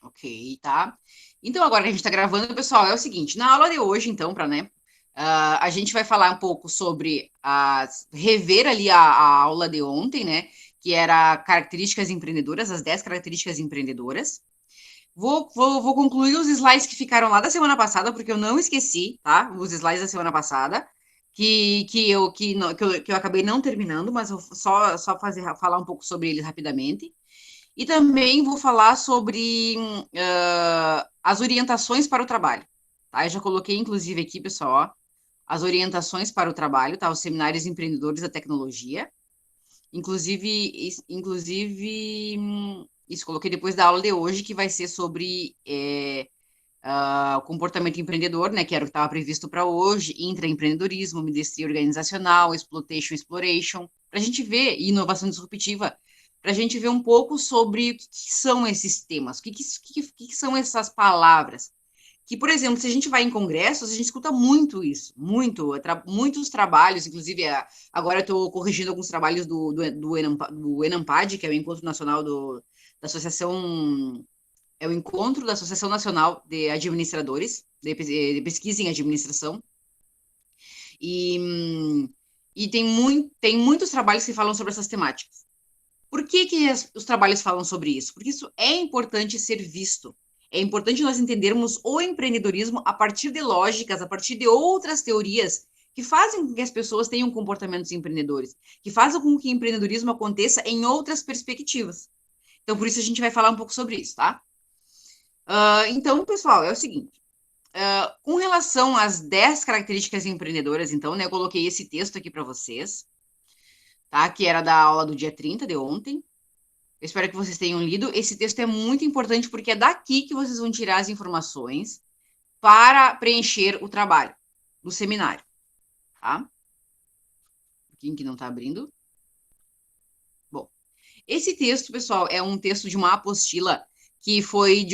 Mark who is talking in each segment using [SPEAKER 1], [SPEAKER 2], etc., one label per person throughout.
[SPEAKER 1] Ok, tá? Então, agora que a gente está gravando, pessoal, é o seguinte, na aula de hoje, então, a gente vai falar um pouco sobre rever ali a aula de ontem, né? Que era características empreendedoras, as 10 características empreendedoras. Vou concluir os slides que ficaram lá da semana passada, porque eu não esqueci, tá? Os slides da semana passada, que eu acabei não terminando, mas eu só falar um pouco sobre eles rapidamente. E também vou falar sobre as orientações para o trabalho. Tá? Eu já coloquei, inclusive, aqui, pessoal, ó, as orientações para o trabalho, tá? Os seminários empreendedores da tecnologia. Inclusive, isso coloquei depois da aula de hoje, que vai ser sobre o comportamento empreendedor, né? Que era o que estava previsto para hoje, intraempreendedorismo, mestria organizacional, exploration, para a gente ver, e inovação disruptiva, para a gente ver um pouco sobre o que são esses temas, o que são essas palavras. Que, por exemplo, se a gente vai em congressos, a gente escuta muito isso, muitos trabalhos, inclusive agora eu estou corrigindo alguns trabalhos do ENAMPAD, que é o Encontro Nacional da Associação, é o Encontro da Associação Nacional de Administradores, de Pesquisa em Administração, e, e tem muitos trabalhos que falam sobre essas temáticas. Por que os trabalhos falam sobre isso? Porque isso é importante ser visto. É importante nós entendermos o empreendedorismo a partir de lógicas, a partir de outras teorias que fazem com que as pessoas tenham comportamentos empreendedores, que fazem com que o empreendedorismo aconteça em outras perspectivas. Então, por isso a gente vai falar um pouco sobre isso, tá? Então, pessoal, é o seguinte. Com relação às 10 características empreendedoras, então, né, eu coloquei esse texto aqui para vocês, tá? Que era da aula do dia 30 de ontem. Eu espero que vocês tenham lido. Esse texto é muito importante porque é daqui que vocês vão tirar as informações para preencher o trabalho do seminário, tá? Quem que não está abrindo? Bom, esse texto, pessoal, é um texto de uma apostila que foi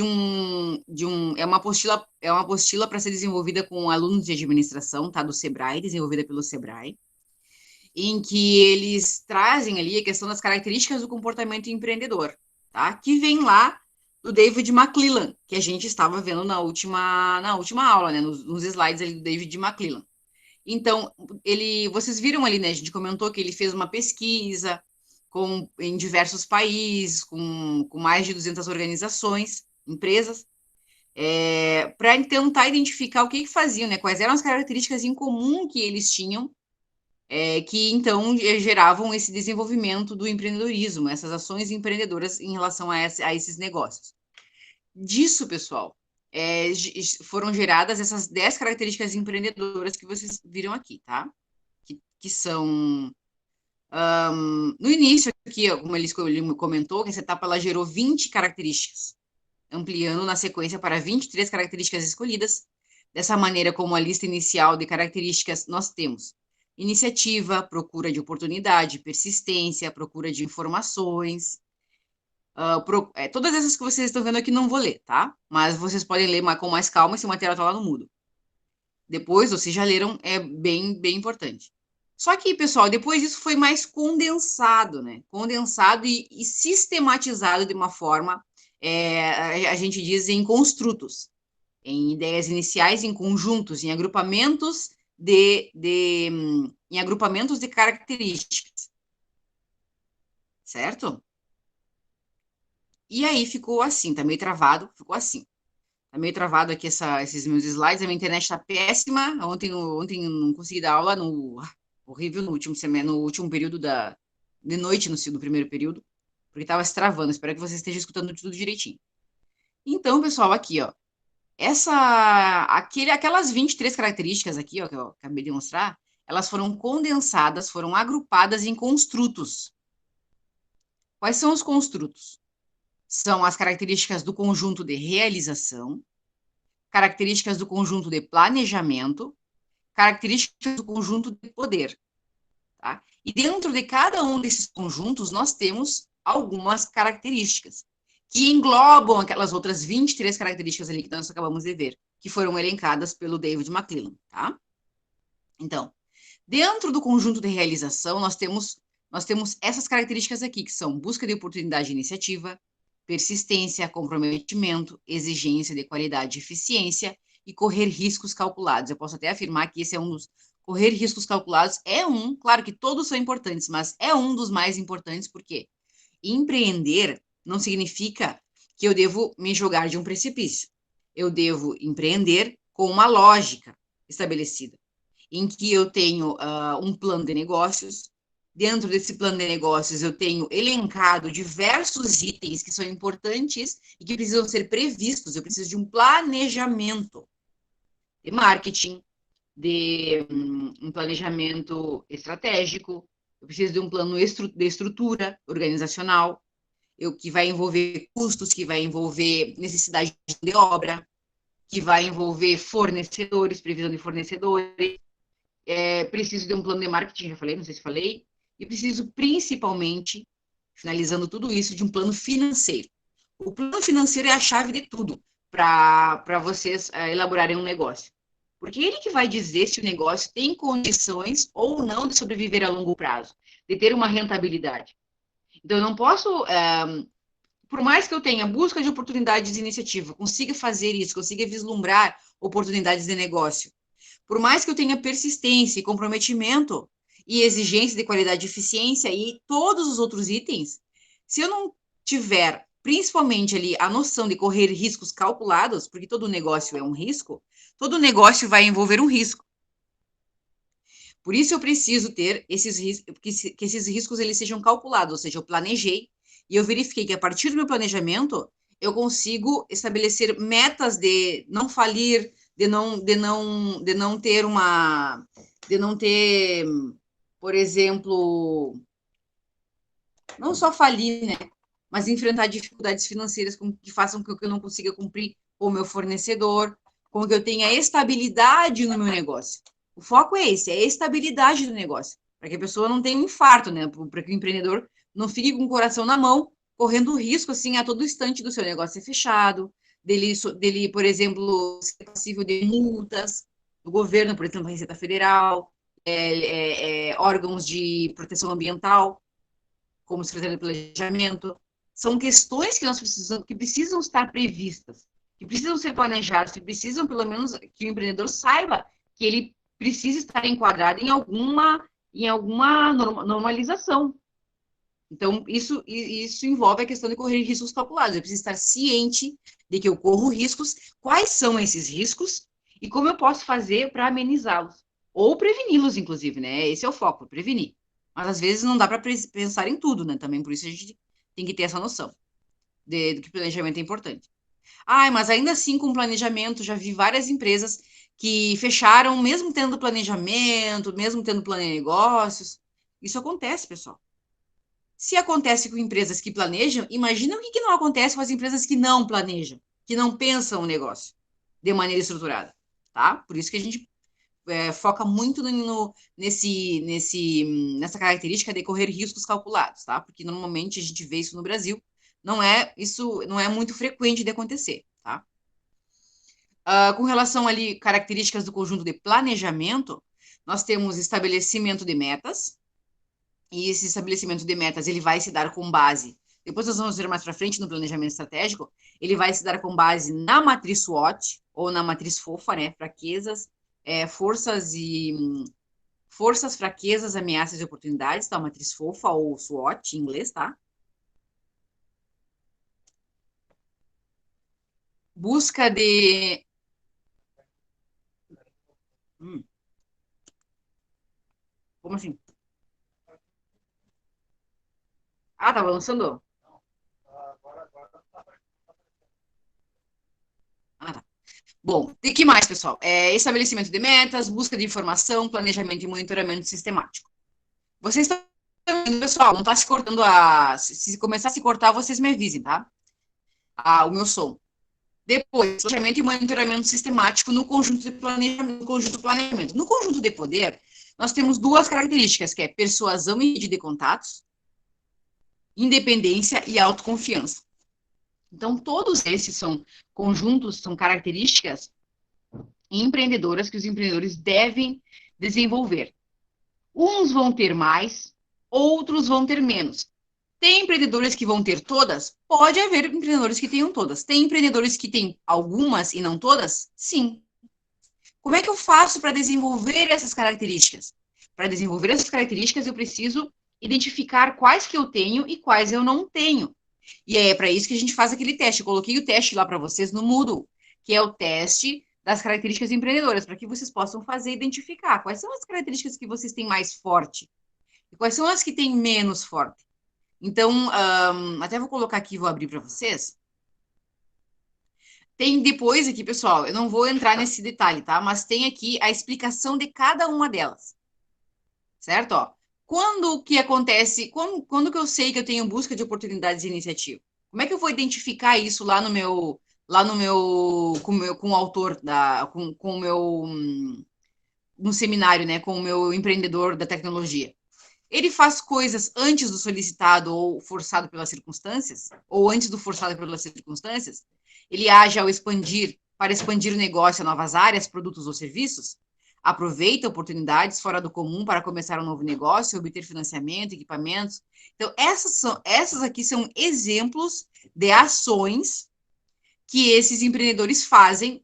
[SPEAKER 1] é uma apostila para ser desenvolvida com alunos de administração, tá? Do Sebrae, desenvolvida pelo Sebrae, em que eles trazem ali a questão das características do comportamento empreendedor, tá? Que vem lá do David McClellan, que a gente estava vendo na última aula, né? Nos slides ali do David McClellan. Então, vocês viram ali, né? A gente comentou que ele fez uma pesquisa em diversos países, com mais de 200 organizações, empresas, para tentar identificar o que faziam, né? Quais eram as características em comum que eles tinham que então geravam esse desenvolvimento do empreendedorismo, essas ações empreendedoras em relação a esses negócios. Disso, pessoal, foram geradas essas 10 características empreendedoras que vocês viram aqui, tá? Que são. No início, aqui, como ele comentou, que essa etapa ela gerou 20 características, ampliando na sequência para 23 características escolhidas. Dessa maneira, como a lista inicial de características, nós temos iniciativa, procura de oportunidade, persistência, procura de informações. Todas essas que vocês estão vendo aqui não vou ler, tá? Mas vocês podem ler com mais calma, esse material está lá no Moodle. Depois, vocês já leram, é bem, bem importante. Só que, pessoal, depois isso foi mais condensado, né? Condensado e sistematizado de uma forma, a gente diz, em construtos, em ideias iniciais, em conjuntos, em agrupamentos em agrupamentos de características, certo? E aí ficou assim, tá meio travado, ficou assim. Tá meio travado aqui esses meus slides, a minha internet tá péssima. Ontem eu não consegui dar aula horrível no último período de noite, no primeiro período, porque tava se travando. Espero que você esteja escutando tudo direitinho. Então, pessoal, aqui, ó, aquelas 23 características aqui, ó, que eu acabei de mostrar, elas foram condensadas, foram agrupadas em construtos. Quais são os construtos? São as características do conjunto de realização, características do conjunto de planejamento, características do conjunto de poder. Tá? E dentro de cada um desses conjuntos, nós temos algumas características que englobam aquelas outras 23 características ali que nós acabamos de ver, que foram elencadas pelo David McClellan. Tá? Então, dentro do conjunto de realização, nós temos essas características aqui, que são busca de oportunidade e iniciativa, persistência, comprometimento, exigência de qualidade e eficiência e correr riscos calculados. Eu posso até afirmar que esse é um dos... Correr riscos calculados é um, claro que todos são importantes, mas é um dos mais importantes, porque empreender não significa que eu devo me jogar de um precipício. Eu devo empreender com uma lógica estabelecida, em que eu tenho um plano de negócios. Dentro desse plano de negócios, eu tenho elencado diversos itens que são importantes e que precisam ser previstos. Eu preciso de um planejamento de marketing, de um planejamento estratégico, eu preciso de um plano de estrutura organizacional, que vai envolver custos, que vai envolver necessidade de obra, que vai envolver fornecedores, previsão de fornecedores, preciso de um plano de marketing, já falei, não sei se falei, e preciso principalmente, finalizando tudo isso, de um plano financeiro. O plano financeiro é a chave de tudo para vocês elaborarem um negócio. Porque ele que vai dizer se o negócio tem condições ou não de sobreviver a longo prazo, de ter uma rentabilidade. Então, eu não posso, por mais que eu tenha busca de oportunidades de iniciativa, consiga fazer isso, consiga vislumbrar oportunidades de negócio, por mais que eu tenha persistência e comprometimento e exigência de qualidade e eficiência e todos os outros itens, se eu não tiver, principalmente ali, a noção de correr riscos calculados, porque todo negócio é um risco, todo negócio vai envolver um risco. Por isso eu preciso ter esses riscos, que esses riscos eles sejam calculados, ou seja, eu planejei e eu verifiquei que a partir do meu planejamento eu consigo estabelecer metas de não falir, de não ter uma, de não ter, por exemplo, não só falir, né, mas enfrentar dificuldades financeiras que façam com que eu não consiga cumprir com o meu fornecedor, com que eu tenha estabilidade no meu negócio. O foco é esse, é a estabilidade do negócio, para que a pessoa não tenha um infarto, né, para que o empreendedor não fique com o coração na mão, correndo risco, assim, a todo instante do seu negócio ser fechado, dele, por exemplo, ser passível de multas do governo, por exemplo, a Receita Federal, órgãos de proteção ambiental, como Secretaria de Planejamento. São questões que nós precisamos, que precisam estar previstas, que precisam ser planejadas, que precisam, pelo menos, que o empreendedor saiba que ele precisa estar enquadrado em alguma normalização. Então, isso envolve a questão de correr riscos calculados. Eu preciso estar ciente de que eu corro riscos, quais são esses riscos e como eu posso fazer para amenizá-los. Ou preveni-los, inclusive, né? Esse é o foco, prevenir. Mas às vezes não dá para pensar em tudo, né? Também por isso a gente tem que ter essa noção do que planejamento é importante. Mas ainda assim, com planejamento, já vi várias empresas que fecharam, mesmo tendo planejamento, mesmo tendo plano de negócios. Isso acontece, pessoal. Se acontece com empresas que planejam, imagina o que não acontece com as empresas que não planejam, que não pensam o negócio de maneira estruturada, tá? Por isso que a gente foca muito nessa característica de correr riscos calculados, tá? Porque normalmente a gente vê isso no Brasil, isso não é muito frequente de acontecer, tá? Com relação ali, características do conjunto de planejamento, nós temos estabelecimento de metas, e esse estabelecimento de metas, ele vai se dar com base, depois nós vamos ver mais para frente no planejamento estratégico, ele vai se dar com base na matriz SWOT, ou na matriz FOFA, né, fraquezas, forças, fraquezas, ameaças e oportunidades, tá, matriz FOFA ou SWOT em inglês, tá? Busca de... Como assim? Tá balançando? Tá. Bom, e que mais, pessoal? Estabelecimento de metas, busca de informação, planejamento e monitoramento sistemático. Vocês estão vendo, pessoal, não está se cortando se começar a se cortar, vocês me avisem, tá? O meu som. Depois, planejamento e monitoramento sistemático no conjunto de planejamento, no conjunto de planejamento. No conjunto de poder, nós temos duas características, que é persuasão e rede de contatos, independência e autoconfiança. Então, todos esses são conjuntos, são características empreendedoras que os empreendedores devem desenvolver. Uns vão ter mais, outros vão ter menos. Tem empreendedores que vão ter todas? Pode haver empreendedores que tenham todas. Tem empreendedores que têm algumas e não todas? Sim. Como é que eu faço para desenvolver essas características? Para desenvolver essas características, eu preciso identificar quais que eu tenho e quais eu não tenho. E é para isso que a gente faz aquele teste. Eu coloquei o teste lá para vocês no Moodle, que é o teste das características empreendedoras, para que vocês possam fazer identificar quais são as características que vocês têm mais forte e quais são as que têm menos forte. Então, até vou colocar aqui, vou abrir para vocês. Tem depois aqui, pessoal, eu não vou entrar nesse detalhe, tá? Mas tem aqui a explicação de cada uma delas, certo? Ó, quando que acontece, quando que eu sei que eu tenho busca de oportunidades e iniciativa? Como é que eu vou identificar isso com o autor com o meu, no seminário, né, com o meu empreendedor da tecnologia? Ele faz coisas antes do solicitado ou forçado pelas circunstâncias, ou antes do forçado pelas circunstâncias. Ele age ao expandir, para expandir o negócio a novas áreas, produtos ou serviços. Aproveita oportunidades fora do comum para começar um novo negócio, obter financiamento, equipamentos. Então, essas aqui são exemplos de ações que esses empreendedores fazem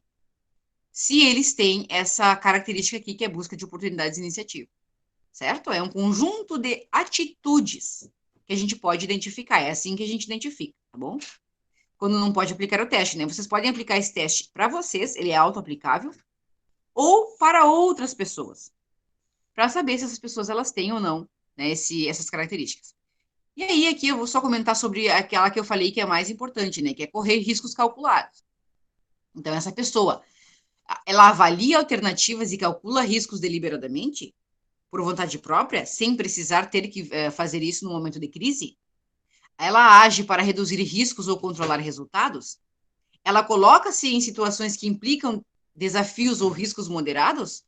[SPEAKER 1] se eles têm essa característica aqui, que é busca de oportunidades e iniciativa. Certo? É um conjunto de atitudes que a gente pode identificar. É assim que a gente identifica, tá bom? Quando não pode aplicar o teste, né? Vocês podem aplicar esse teste para vocês, ele é auto-aplicável, ou para outras pessoas, para saber se essas pessoas elas têm ou não, né, essas características. E aí, aqui eu vou só comentar sobre aquela que eu falei que é mais importante, né? Que é correr riscos calculados. Então, essa pessoa, ela avalia alternativas e calcula riscos deliberadamente? Por vontade própria, sem precisar ter que fazer isso no momento de crise? Ela age para reduzir riscos ou controlar resultados? Ela coloca-se em situações que implicam desafios ou riscos moderados?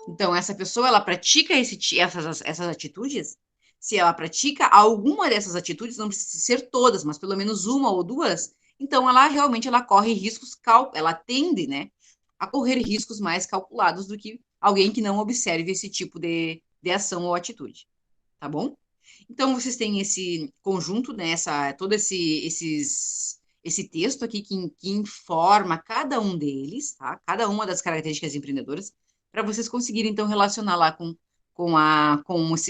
[SPEAKER 1] Então, essa pessoa, ela pratica essas atitudes? Se ela pratica alguma dessas atitudes, não precisa ser todas, mas pelo menos uma ou duas, então ela realmente ela corre riscos, ela tende, né, a correr riscos mais calculados do que alguém que não observe esse tipo de ação ou atitude, tá bom? Então, vocês têm esse conjunto, né, todo esse texto aqui que informa cada um deles, tá? Cada uma das características empreendedoras, para vocês conseguirem, então, relacionar lá com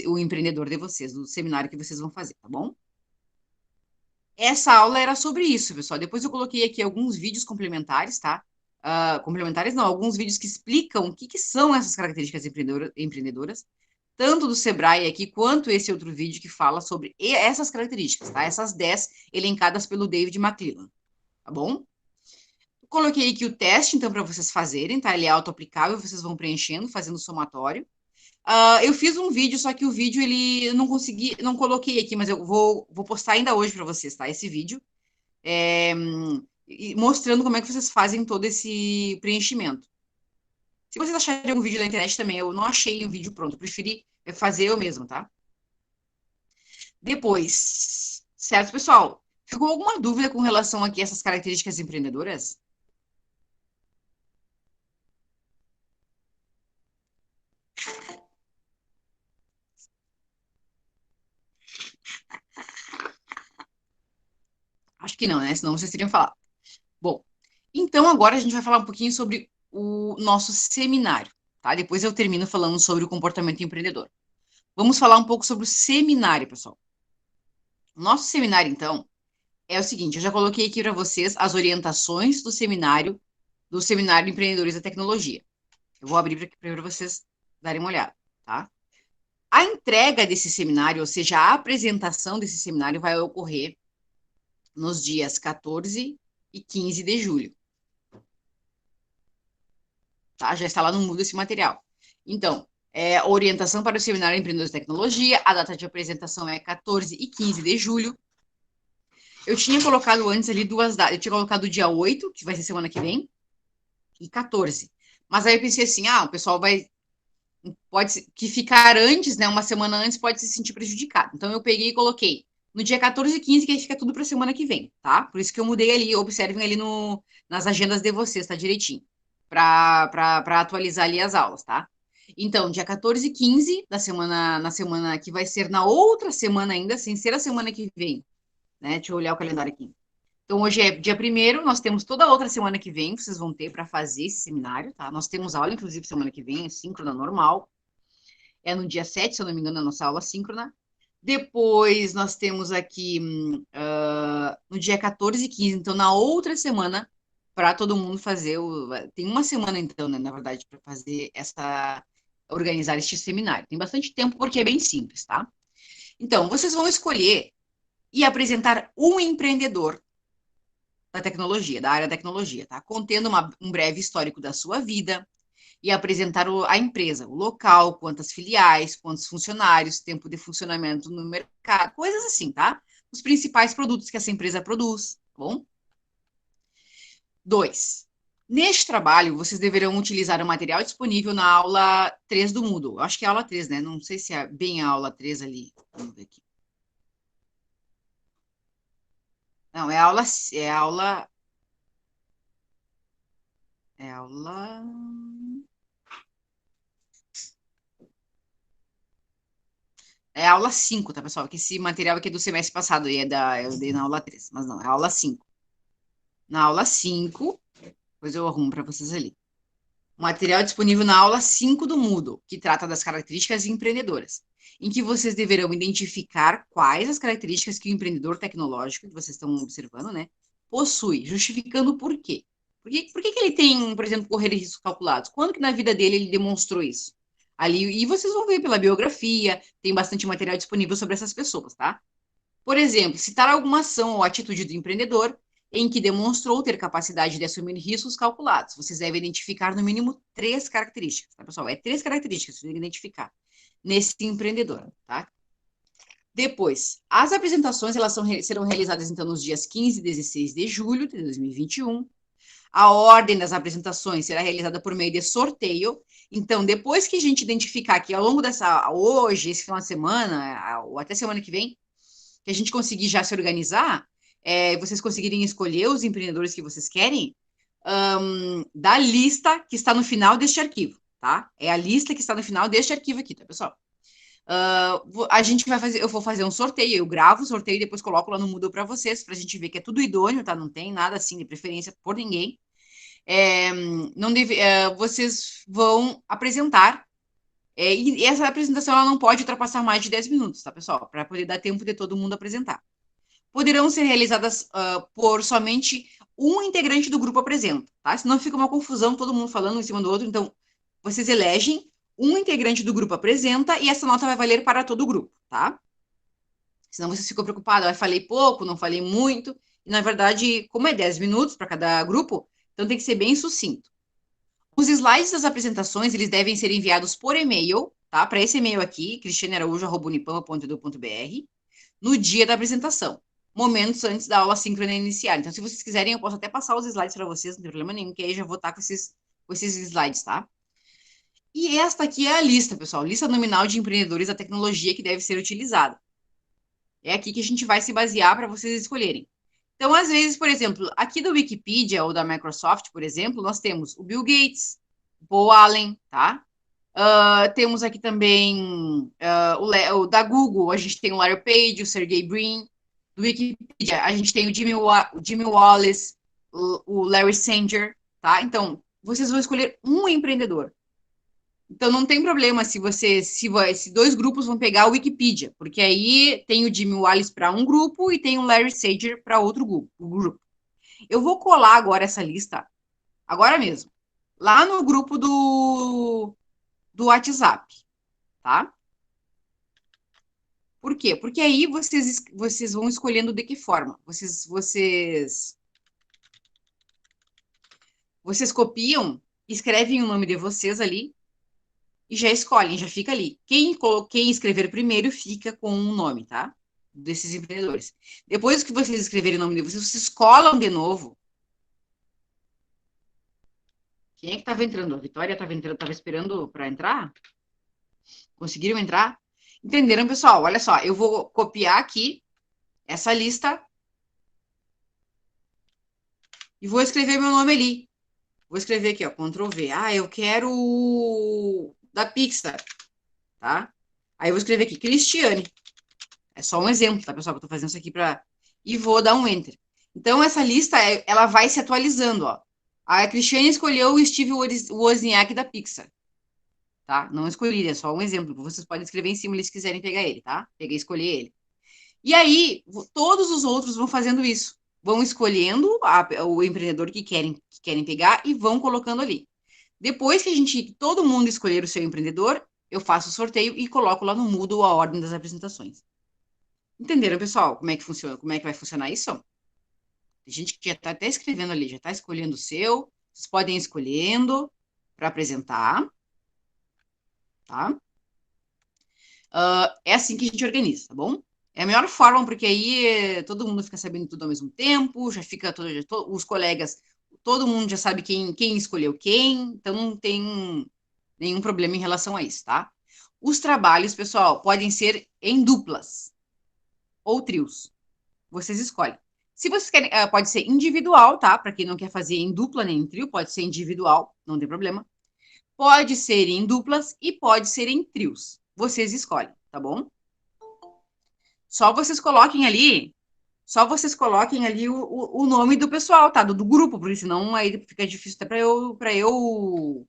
[SPEAKER 1] o empreendedor de vocês, do seminário que vocês vão fazer, tá bom? Essa aula era sobre isso, pessoal. Depois eu coloquei aqui alguns vídeos complementares, tá? Complementares não, alguns vídeos que explicam o que são essas características empreendedoras, tanto do Sebrae aqui, quanto esse outro vídeo que fala sobre essas características, tá? Essas 10 elencadas pelo David McClellan, tá bom? Coloquei aqui o teste, então, para vocês fazerem, tá? Ele é auto-aplicável, vocês vão preenchendo, fazendo somatório. Eu fiz um vídeo, só que o vídeo, ele não consegui, não coloquei aqui, mas eu vou postar ainda hoje para vocês, tá? Esse vídeo, mostrando como é que vocês fazem todo esse preenchimento. Se vocês acharem algum vídeo na internet também, eu não achei um vídeo pronto, preferi fazer eu mesmo, tá? Depois, certo, pessoal? Ficou alguma dúvida com relação aqui a essas características empreendedoras? Acho que não, né? Senão vocês teriam falado. Bom, então agora a gente vai falar um pouquinho sobre o nosso seminário, tá? Depois eu termino falando sobre o comportamento empreendedor. Vamos falar um pouco sobre o seminário, pessoal. O nosso seminário, então, é o seguinte, eu já coloquei aqui para vocês as orientações do Seminário Empreendedores da Tecnologia. Eu vou abrir para vocês darem uma olhada, tá? A entrega desse seminário, ou seja, a apresentação desse seminário vai ocorrer nos dias 14 e 15 de julho. Tá? Já está lá no Moodle esse material. Então, orientação para o Seminário Empreendedores de Tecnologia, a data de apresentação é 14 e 15 de julho. Eu tinha colocado antes ali duas datas, eu tinha colocado o dia 8, que vai ser semana que vem, e 14. Mas aí eu pensei assim, o pessoal pode que ficar antes, né, uma semana antes, pode se sentir prejudicado. Então, eu peguei e coloquei no dia 14 e 15, que aí fica tudo para a semana que vem, tá? Por isso que eu mudei ali, observem ali nas agendas de vocês, tá direitinho, para atualizar ali as aulas, tá? Então, dia 14 e 15 da semana, na semana que vai ser na outra semana ainda, sem ser a semana que vem, né? Deixa eu olhar o calendário aqui. Então, hoje é dia 1º, nós temos toda a outra semana que vem, que vocês vão ter para fazer esse seminário, tá? Nós temos aula, inclusive, semana que vem, é síncrona normal. É no dia 7, se eu não me engano, a nossa aula síncrona. Depois, nós temos aqui no dia 14 e 15, então, na outra semana, para todo mundo fazer Tem uma semana, então, né, na verdade, para fazer organizar este seminário. Tem bastante tempo, porque é bem simples, tá? Então, vocês vão escolher e apresentar um empreendedor da tecnologia, da área da tecnologia, tá? Contendo um breve histórico da sua vida e apresentar a empresa, o local, quantas filiais, quantos funcionários, tempo de funcionamento no mercado, coisas assim, tá? Os principais produtos que essa empresa produz, tá bom? 2. Neste trabalho, vocês deverão utilizar o material disponível na aula 3 do Moodle. Eu acho que é a aula 3, né? Não sei se é bem a aula 3 ali. Vamos ver aqui. Não, é aula. É aula. É aula. É aula 5, tá, pessoal? Que esse material aqui é do semestre passado e eu dei na aula 3, mas não, é aula 5. Na aula 5, depois eu arrumo para vocês ali. O material é disponível na aula 5 do Moodle, que trata das características empreendedoras, em que vocês deverão identificar quais as características que o empreendedor tecnológico, que vocês estão observando, né, possui, justificando por quê. Por que ele tem, por exemplo, correr de riscos calculados? Quando que na vida dele ele demonstrou isso? Ali, e vocês vão ver pela biografia, tem bastante material disponível sobre essas pessoas, tá? Por exemplo, citar alguma ação ou atitude do empreendedor em que demonstrou ter capacidade de assumir riscos calculados. Vocês devem identificar no mínimo 3 características, tá, pessoal? É 3 características que vocês devem identificar nesse empreendedor, tá? Depois, as apresentações elas serão realizadas, então, nos dias 15 e 16 de julho de 2021. A ordem das apresentações será realizada por meio de sorteio. Então, depois que a gente identificar que ao longo hoje, esse final de semana, ou até semana que vem, que a gente conseguir já se organizar, vocês conseguirem escolher os empreendedores que vocês querem, da lista que está no final deste arquivo, tá? É a lista que está no final deste arquivo aqui, tá, pessoal? A gente vai fazer, eu vou fazer um sorteio, eu gravo o sorteio e depois coloco lá no Moodle para vocês, para a gente ver que é tudo idôneo, tá? Não tem nada assim de preferência por ninguém. Vocês vão apresentar, e essa apresentação ela não pode ultrapassar mais de 10 minutos, tá, pessoal? Para poder dar tempo de todo mundo apresentar. Poderão ser realizadas por somente um integrante do grupo apresenta, tá? Senão fica uma confusão, todo mundo falando um em cima do outro. Então, vocês elegem um integrante do grupo apresenta e essa nota vai valer para todo o grupo, tá? Senão vocês ficam preocupados, eu falei pouco, não falei muito. E, na verdade, como é 10 minutos para cada grupo, então tem que ser bem sucinto. Os slides das apresentações, eles devem ser enviados por e-mail, tá? Para esse e-mail aqui, cristianearaújo.unipama.edu.br, no dia da apresentação, momentos antes da aula síncrona iniciar. Então, se vocês quiserem, eu posso até passar os slides para vocês, não tem problema nenhum, que aí já vou estar com esses slides, tá? E esta aqui é a lista, pessoal, lista nominal de empreendedores da tecnologia que deve ser utilizada. É aqui que a gente vai se basear para vocês escolherem. Então, às vezes, por exemplo, aqui do Wikipedia ou da Microsoft, por exemplo, nós temos o Bill Gates, o Paul Allen, tá? Temos aqui também o da Google, a gente tem o Larry Page, o Sergey Brin. Do Wikipedia, a gente tem o Jimmy Wallace, o Larry Sanger, tá? Então, vocês vão escolher um empreendedor. Então, não tem problema se 2 grupos vão pegar o Wikipedia, porque aí tem o Jimmy Wallace para um grupo e tem o Larry Sanger para outro grupo. Eu vou colar agora essa lista, agora mesmo, lá no grupo do WhatsApp, tá? Por quê? Porque aí vocês vão escolhendo de que forma. Vocês copiam, escrevem o nome de vocês ali e já escolhem, já fica ali. Quem escrever primeiro fica com o nome, tá? Desses empreendedores. Depois que vocês escreverem o nome de vocês colam de novo. Quem é que estava entrando? A Vitória estava esperando para entrar? Conseguiram entrar? Entenderam, pessoal? Olha só, eu vou copiar aqui essa lista e vou escrever meu nome ali. Vou escrever aqui, ó, Ctrl V. Eu quero da Pixar, tá? Aí eu vou escrever aqui, Cristiane. É só um exemplo, tá, pessoal? Que eu tô fazendo isso aqui e vou dar um Enter. Então, essa lista, ela vai se atualizando, ó. A Cristiane escolheu o Steve Wozniak da Pixar, tá? Não escolhi, é só um exemplo. Vocês podem escrever em cima se quiserem pegar ele, tá? Peguei e escolher ele. E aí, todos os outros vão fazendo isso. Vão escolhendo o empreendedor que querem pegar e vão colocando ali. Depois que todo mundo escolher o seu empreendedor, eu faço o sorteio e coloco lá no Moodle a ordem das apresentações. Entenderam, pessoal, como é que funciona, como é que vai funcionar isso? Tem gente que já está até escrevendo ali, já está escolhendo o seu. Vocês podem ir escolhendo para apresentar, tá? É assim que a gente organiza, tá bom? É a melhor forma, porque aí todo mundo fica sabendo tudo ao mesmo tempo, já fica os colegas, todo mundo já sabe quem escolheu quem, então não tem nenhum problema em relação a isso, tá? Os trabalhos, pessoal, podem ser em duplas ou trios. Vocês escolhem. Se vocês querem, pode ser individual, tá? Para quem não quer fazer em dupla nem em trio, pode ser individual, não tem problema. Pode ser em duplas e pode ser em trios. Vocês escolhem, tá bom? Só vocês coloquem ali o nome do pessoal, tá? Do grupo, porque senão aí fica difícil até para eu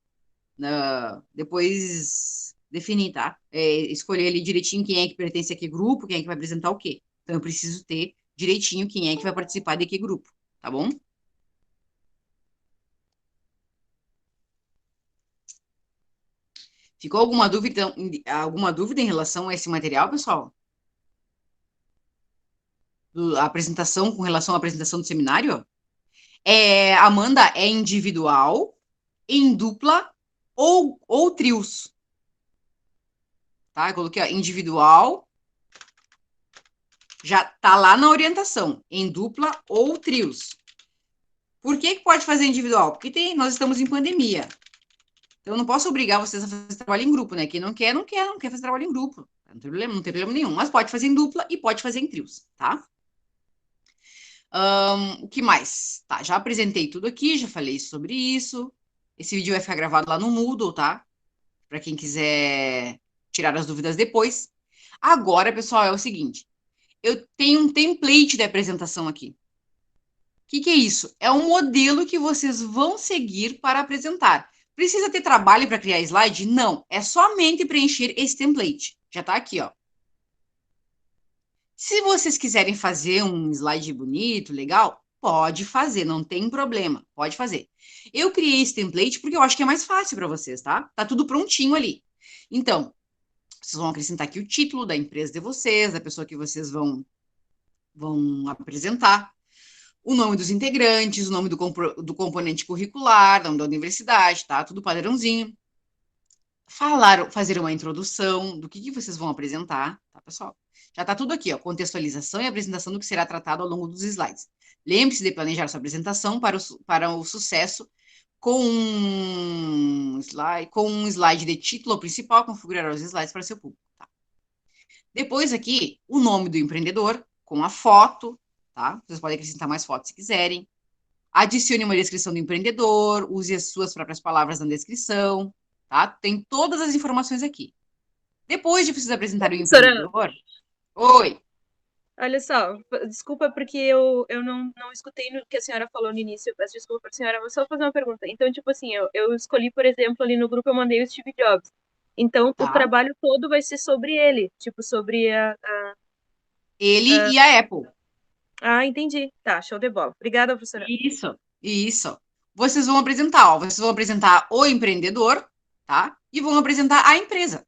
[SPEAKER 1] depois definir, tá? Escolher ali direitinho quem é que pertence a que grupo, quem é que vai apresentar o quê. Então eu preciso ter direitinho quem é que vai participar de que grupo, tá bom? Ficou alguma dúvida em relação a esse material, pessoal? A apresentação com relação à apresentação do seminário? Amanda, é individual, em dupla ou trios, tá? Eu coloquei ó, individual, já tá lá na orientação, em dupla ou trios. Por que pode fazer individual? Porque nós estamos em pandemia. Então, eu não posso obrigar vocês a fazer trabalho em grupo, né? Quem não quer, não quer fazer trabalho em grupo. Não tem problema nenhum. Mas pode fazer em dupla e pode fazer em trios, tá? O que mais? Tá, já apresentei tudo aqui, já falei sobre isso. Esse vídeo vai ficar gravado lá no Moodle, tá? Para quem quiser tirar as dúvidas depois. Agora, pessoal, é o seguinte. Eu tenho um template de apresentação aqui. O que é isso? É um modelo que vocês vão seguir para apresentar. Precisa ter trabalho para criar slide? Não. É somente preencher esse template. Já está aqui, ó. Se vocês quiserem fazer um slide bonito, legal, pode fazer, não tem problema, pode fazer. Eu criei esse template porque eu acho que é mais fácil para vocês, tá? Tá tudo prontinho ali. Então, vocês vão acrescentar aqui o título da empresa de vocês, da pessoa que vocês vão apresentar, o nome dos integrantes, o nome do componente curricular, nome da universidade, tá? Tudo padrãozinho. Fazer uma introdução do que vocês vão apresentar, tá, pessoal? Já está tudo aqui, ó, contextualização e apresentação do que será tratado ao longo dos slides. Lembre-se de planejar sua apresentação para o sucesso com um slide de título principal, configurar os slides para seu público. Tá? Depois aqui, o nome do empreendedor, com a foto, tá? Vocês podem acrescentar mais fotos se quiserem. Adicione uma descrição do empreendedor, use as suas próprias palavras na descrição, tá? Tem todas as informações aqui. Depois de vocês apresentarem o empreendedor... Oi!
[SPEAKER 2] Olha só, desculpa porque eu não escutei no que a senhora falou no início, eu peço desculpa para a senhora, vou só fazer uma pergunta. Então, tipo assim, eu escolhi, por exemplo, ali no grupo eu mandei o Steve Jobs. Então, o trabalho todo vai ser sobre ele, tipo, sobre
[SPEAKER 1] Ele e a Apple.
[SPEAKER 2] Ah, entendi. Tá, show de bola. Obrigada, professora.
[SPEAKER 1] Isso. Vocês vão apresentar o empreendedor, tá? E vão apresentar a empresa.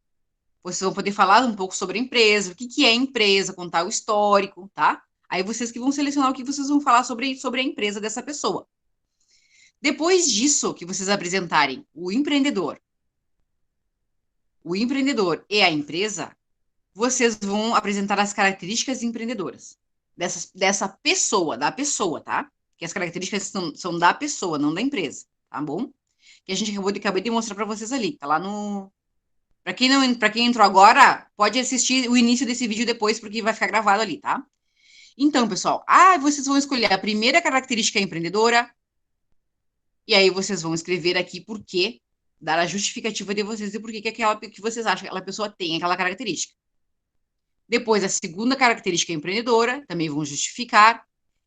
[SPEAKER 1] Vocês vão poder falar um pouco sobre a empresa, o que é a empresa, contar o histórico, tá? Aí vocês que vão selecionar o que vocês vão falar sobre a empresa dessa pessoa. Depois disso, que vocês apresentarem o empreendedor e a empresa, vocês vão apresentar as características empreendedoras da pessoa, tá? Que as características são da pessoa, não da empresa, tá bom? Que a gente acabei de mostrar para vocês ali, tá lá no... Para quem entrou agora, pode assistir o início desse vídeo depois, porque vai ficar gravado ali, tá? Então, pessoal, vocês vão escolher a primeira característica empreendedora, e aí vocês vão escrever aqui por quê, dar a justificativa de vocês e por que que vocês acham que aquela pessoa tem aquela característica. Depois, a segunda característica é empreendedora, também vão justificar.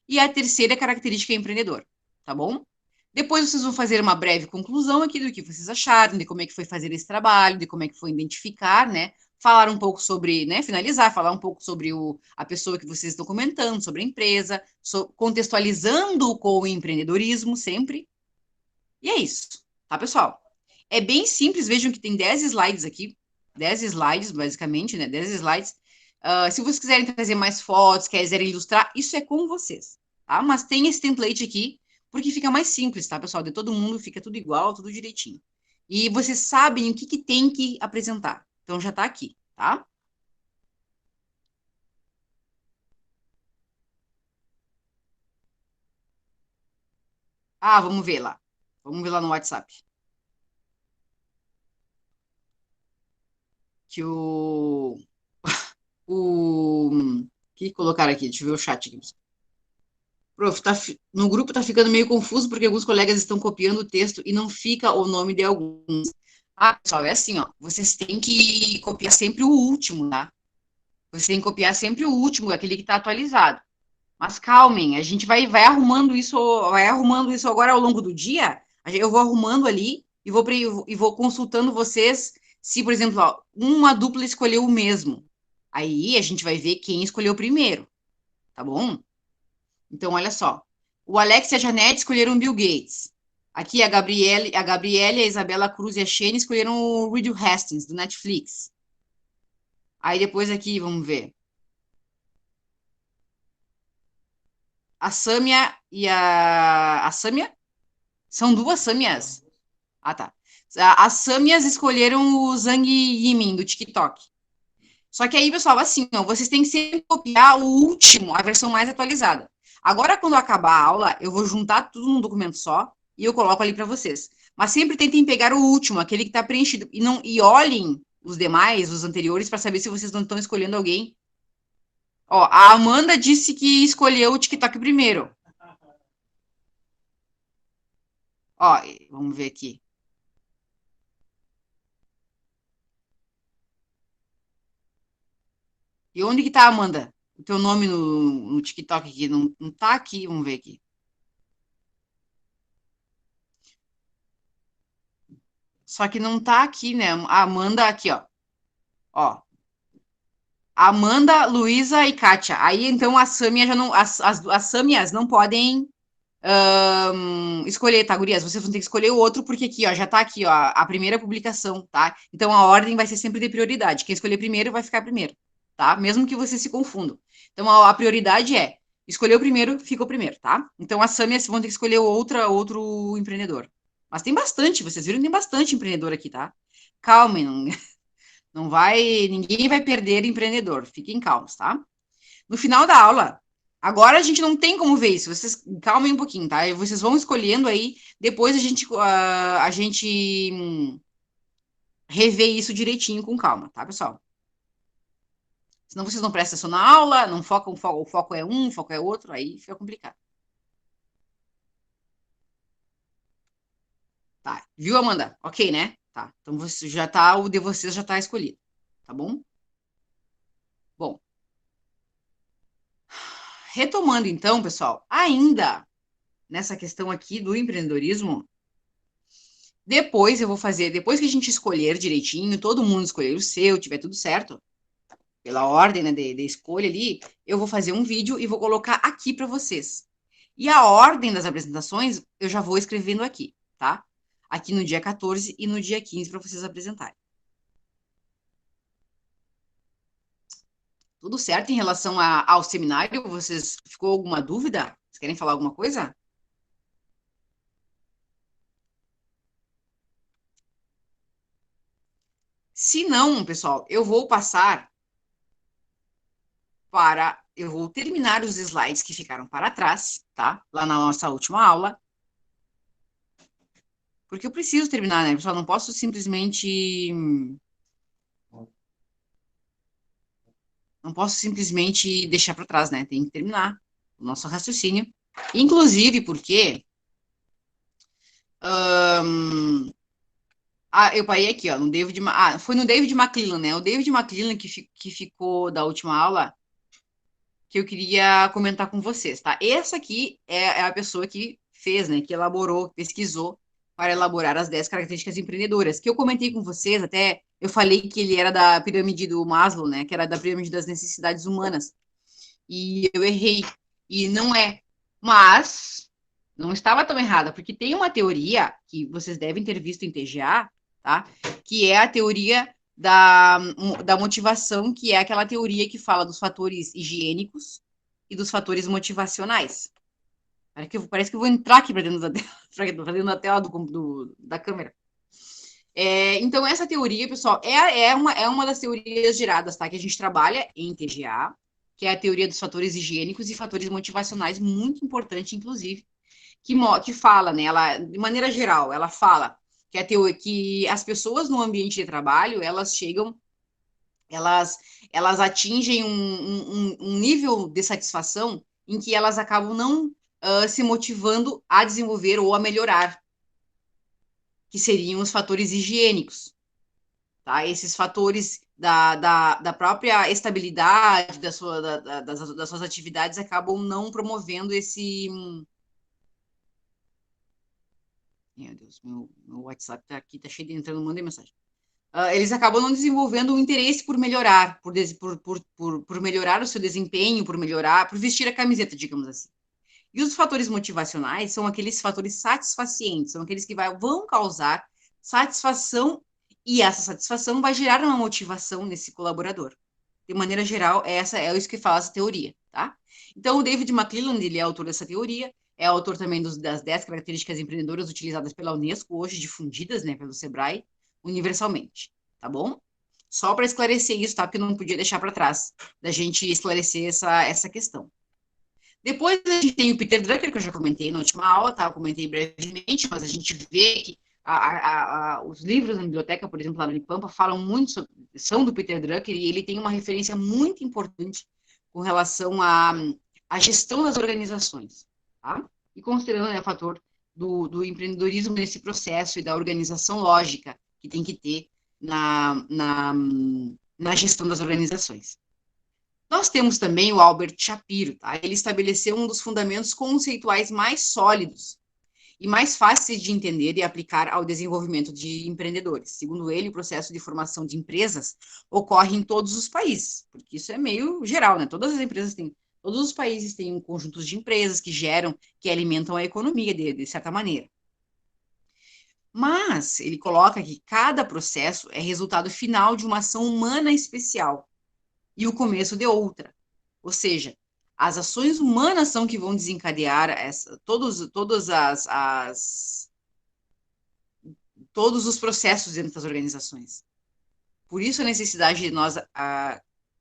[SPEAKER 1] E a terceira característica é empreendedor, tá bom? Depois vocês vão fazer uma breve conclusão aqui do que vocês acharam, de como é que foi fazer esse trabalho, de como é que foi identificar, né? Falar um pouco sobre, né? Finalizar, falar um pouco sobre a pessoa que vocês estão comentando, sobre a empresa, contextualizando com o empreendedorismo sempre. E é isso, tá, pessoal? É bem simples, vejam que tem 10 slides aqui, 10 slides, basicamente, né? 10 slides. Se vocês quiserem trazer mais fotos, quiserem ilustrar, isso é com vocês, tá? Mas tem esse template aqui, porque fica mais simples, tá, pessoal? De todo mundo, fica tudo igual, tudo direitinho. E vocês sabem o que, que tem que apresentar. Então, já tá aqui, tá? Ah, vamos ver lá. Vamos ver lá no WhatsApp. Que o que colocaram aqui? Deixa eu ver o chat aqui. Prof, no grupo tá ficando meio confuso porque alguns colegas estão copiando o texto e não fica o nome de alguns. Ah, pessoal, é assim, ó. Vocês têm que copiar sempre o último, tá? Vocês têm que copiar sempre o último, aquele que está atualizado. Mas calmem, a gente vai arrumando isso agora ao longo do dia. Eu vou arrumando ali e vou consultando vocês se, por exemplo, ó, uma dupla escolheu o mesmo. Aí a gente vai ver quem escolheu primeiro, tá bom? Então, olha só. O Alex e a Janete escolheram Bill Gates. Aqui a Gabriele, a Isabela Cruz e a Shane escolheram o Reed Hastings, do Netflix. Aí depois aqui, vamos ver. A Sâmia e a Sâmia? São duas Sâmias? Ah, tá. As Sâmias escolheram o Zhang Yimin, do TikTok. Só que aí, pessoal, assim, ó, vocês têm que sempre copiar o último, a versão mais atualizada. Agora, quando acabar a aula, eu vou juntar tudo num documento só e eu coloco ali para vocês. Mas sempre tentem pegar o último, aquele que está preenchido. E olhem os demais, os anteriores, para saber se vocês não estão escolhendo alguém. Ó, a Amanda disse que escolheu o TikTok primeiro. Ó, vamos ver aqui. E onde que tá, Amanda? O teu nome no TikTok aqui? Não, não tá aqui, vamos ver aqui. Só que não tá aqui, né? A Amanda aqui, ó. Ó. Amanda, Luísa e Kátia. Aí, então, a Sâmia já não... As Sâmias não podem escolher, tá, gurias? Vocês vão ter que escolher o outro, porque aqui, ó, já tá aqui, ó, a primeira publicação, tá? Então, a ordem vai ser sempre de prioridade. Quem escolher primeiro vai ficar primeiro, tá? Mesmo que vocês se confundam. Então, a prioridade é escolher o primeiro, fica o primeiro, tá? Então, as Sâmias vão ter que escolher outro empreendedor. Mas tem bastante, vocês viram que tem bastante empreendedor aqui, tá? Calmem, não, não vai, ninguém vai perder empreendedor. Fiquem calmos, tá? No final da aula, agora a gente não tem como ver isso. Vocês calmem um pouquinho, tá? E vocês vão escolhendo aí. Depois a gente revê isso direitinho com calma, tá, pessoal? Senão vocês não prestam atenção na aula, não focam, o foco é um, o foco é outro, aí fica complicado. Tá, viu, Amanda? Ok, né? Tá, então você já tá, o de vocês já tá escolhido, tá bom? Bom, retomando então, pessoal, ainda nessa questão aqui do empreendedorismo, depois eu vou fazer, depois que a gente escolher direitinho, todo mundo escolher o seu, tiver tudo certo, pela ordem, né, de escolha ali, eu vou fazer um vídeo e vou colocar aqui para vocês. E a ordem das apresentações eu já vou escrevendo aqui, tá? Aqui no dia 14 e no dia 15 para vocês apresentarem. Tudo certo em relação ao seminário? Vocês ficou alguma dúvida? Vocês querem falar alguma coisa? Se não, pessoal, eu vou terminar os slides que ficaram para trás, tá? Lá na nossa última aula. Porque eu preciso terminar, né, pessoal? Não posso simplesmente. Não posso simplesmente deixar para trás, né? Tem que terminar o nosso raciocínio. Inclusive porque Eu parei aqui, ó, no David, foi no David McClellan, né? O David McClellan que ficou da última aula, que eu queria comentar com vocês, tá? Essa aqui é a pessoa que fez, né? Que elaborou, pesquisou para elaborar as 10 características empreendedoras, que eu comentei com vocês, até eu falei que ele era da pirâmide do Maslow, né? Que era da pirâmide das necessidades humanas. E eu errei. E não é. Mas não estava tão errada, porque tem uma teoria que vocês devem ter visto em TGA, tá? Que é a teoria da motivação, que é aquela teoria que fala dos fatores higiênicos e dos fatores motivacionais. Parece que eu vou entrar aqui para dentro da tela, pra dentro da tela da câmera. Então, essa teoria, pessoal, é uma das teorias geradas, tá? Que a gente trabalha em TGA, que é a teoria dos fatores higiênicos e fatores motivacionais, muito importante, inclusive, que fala, né? Ela, de maneira geral, ela fala que as pessoas no ambiente de trabalho, elas chegam, elas atingem um nível de satisfação em que elas acabam não se motivando a desenvolver ou a melhorar, que seriam os fatores higiênicos, tá? Esses fatores da própria estabilidade das suas atividades acabam não promovendo esse. Meu Deus, meu WhatsApp tá aqui, tá cheio de entrando, mandei mensagem. Eles acabam não desenvolvendo o interesse por melhorar, por melhorar o seu desempenho, por vestir a camiseta, digamos assim. E os fatores motivacionais são aqueles fatores satisfacientes, são aqueles que vão causar satisfação, e essa satisfação vai gerar uma motivação nesse colaborador. De maneira geral, é isso que fala essa teoria, tá? Então, o David McClelland, ele é autor dessa teoria, é autor também das 10 características empreendedoras utilizadas pela Unesco, hoje difundidas, né, pelo Sebrae, universalmente, tá bom? Só para esclarecer isso, tá? Porque não podia deixar para trás da gente esclarecer essa questão. Depois a gente tem o Peter Drucker, que eu já comentei na última aula, tá? Eu comentei brevemente, mas a gente vê que os livros na biblioteca, por exemplo, lá no Unipampa, falam muito são do Peter Drucker, e ele tem uma referência muito importante com relação à gestão das organizações, tá? E considerando, né, o fator do empreendedorismo nesse processo e da organização lógica que tem que ter na gestão das organizações. Nós temos também o Albert Shapiro, tá? Ele estabeleceu um dos fundamentos conceituais mais sólidos e mais fáceis de entender e aplicar ao desenvolvimento de empreendedores. Segundo ele, o processo de formação de empresas ocorre em todos os países, porque isso é meio geral, né? Todos os países têm conjuntos de empresas que geram, que alimentam a economia de certa maneira. Mas ele coloca que cada processo é resultado final de uma ação humana especial e o começo de outra. Ou seja, as ações humanas são que vão desencadear todos os processos dentro das organizações. Por isso a necessidade de nós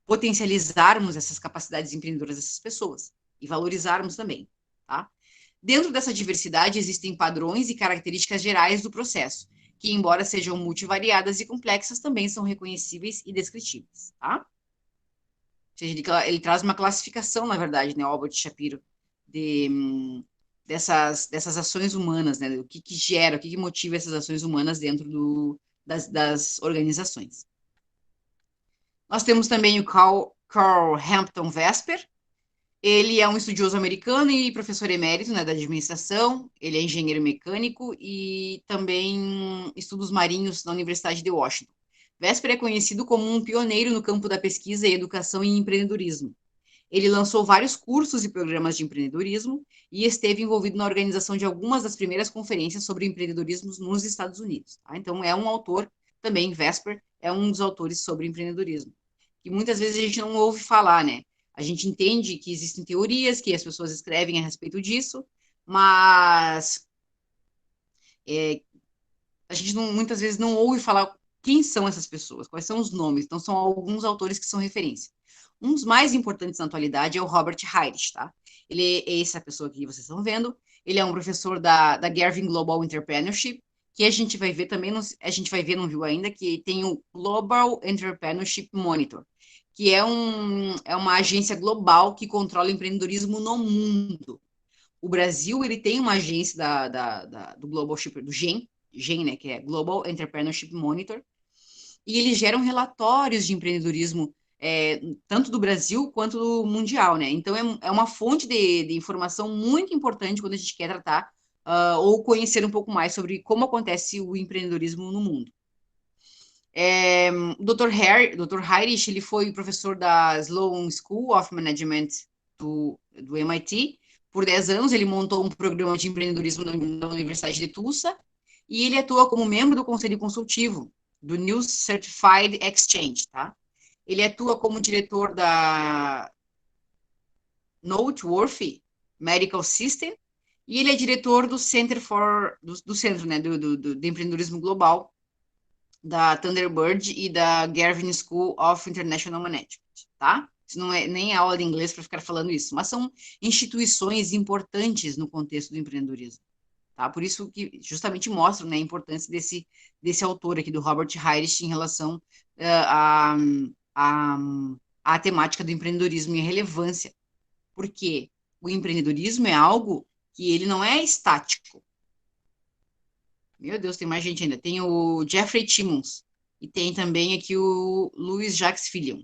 [SPEAKER 1] potencializarmos essas capacidades empreendedoras dessas pessoas e valorizarmos também, tá? Dentro dessa diversidade existem padrões e características gerais do processo, que embora sejam multivariadas e complexas, também são reconhecíveis e descritíveis, tá? Ou seja, ele traz uma classificação, na verdade, né, Albert Shapiro, dessas ações humanas, né, o que gera, o que motiva essas ações humanas dentro das organizações. Nós temos também o Carl Hampton Vesper. Ele é um estudioso americano e professor emérito, né, da administração. Ele é engenheiro mecânico e também estudos marinhos na Universidade de Washington. Vesper é conhecido como um pioneiro no campo da pesquisa e educação em empreendedorismo. Ele lançou vários cursos e programas de empreendedorismo e esteve envolvido na organização de algumas das primeiras conferências sobre empreendedorismo nos Estados Unidos. Tá? Então, é um autor também, Vesper, é um dos autores sobre empreendedorismo. E muitas vezes a gente não ouve falar, né? A gente entende que existem teorias, que as pessoas escrevem a respeito disso, mas a gente muitas vezes não ouve falar quem são essas pessoas, quais são os nomes. Então, são alguns autores que são referência. Um dos mais importantes na atualidade é o Robert Heidisch, tá? Ele é essa pessoa que vocês estão vendo. Ele é um professor da Garvin Global Entrepreneurship, que a gente vai ver também, a gente vai ver, não viu ainda, que tem o Global Entrepreneurship Monitor, que é uma agência global que controla o empreendedorismo no mundo. O Brasil, ele tem uma agência do Global Shipper, do GEM, GEM, né, que é Global Entrepreneurship Monitor, e eles geram relatórios de empreendedorismo, tanto do Brasil quanto do mundial, né? Então, é uma fonte de informação muito importante quando a gente quer tratar ou conhecer um pouco mais sobre como acontece o empreendedorismo no mundo. O Dr. Heinrich, ele foi professor da Sloan School of Management do MIT. Por 10 anos, ele montou um programa de empreendedorismo na Universidade de Tulsa e ele atua como membro do conselho consultivo do New Certified Exchange, tá? Ele atua como diretor da Noteworthy Medical System e ele é diretor do do Centro, né, de Empreendedorismo Global da Thunderbird e da Garvin School of International Management, tá? Isso não é nem aula de inglês para ficar falando isso, mas são instituições importantes no contexto do empreendedorismo, tá? Por isso que justamente mostram, né, a importância desse autor aqui, do Robert Heinrich, em relação à a temática do empreendedorismo e a relevância, porque o empreendedorismo é algo que ele não é estático. Meu Deus, tem mais gente ainda. Tem o Jeffrey Timmons e tem também aqui o Louis Jacques Fillion.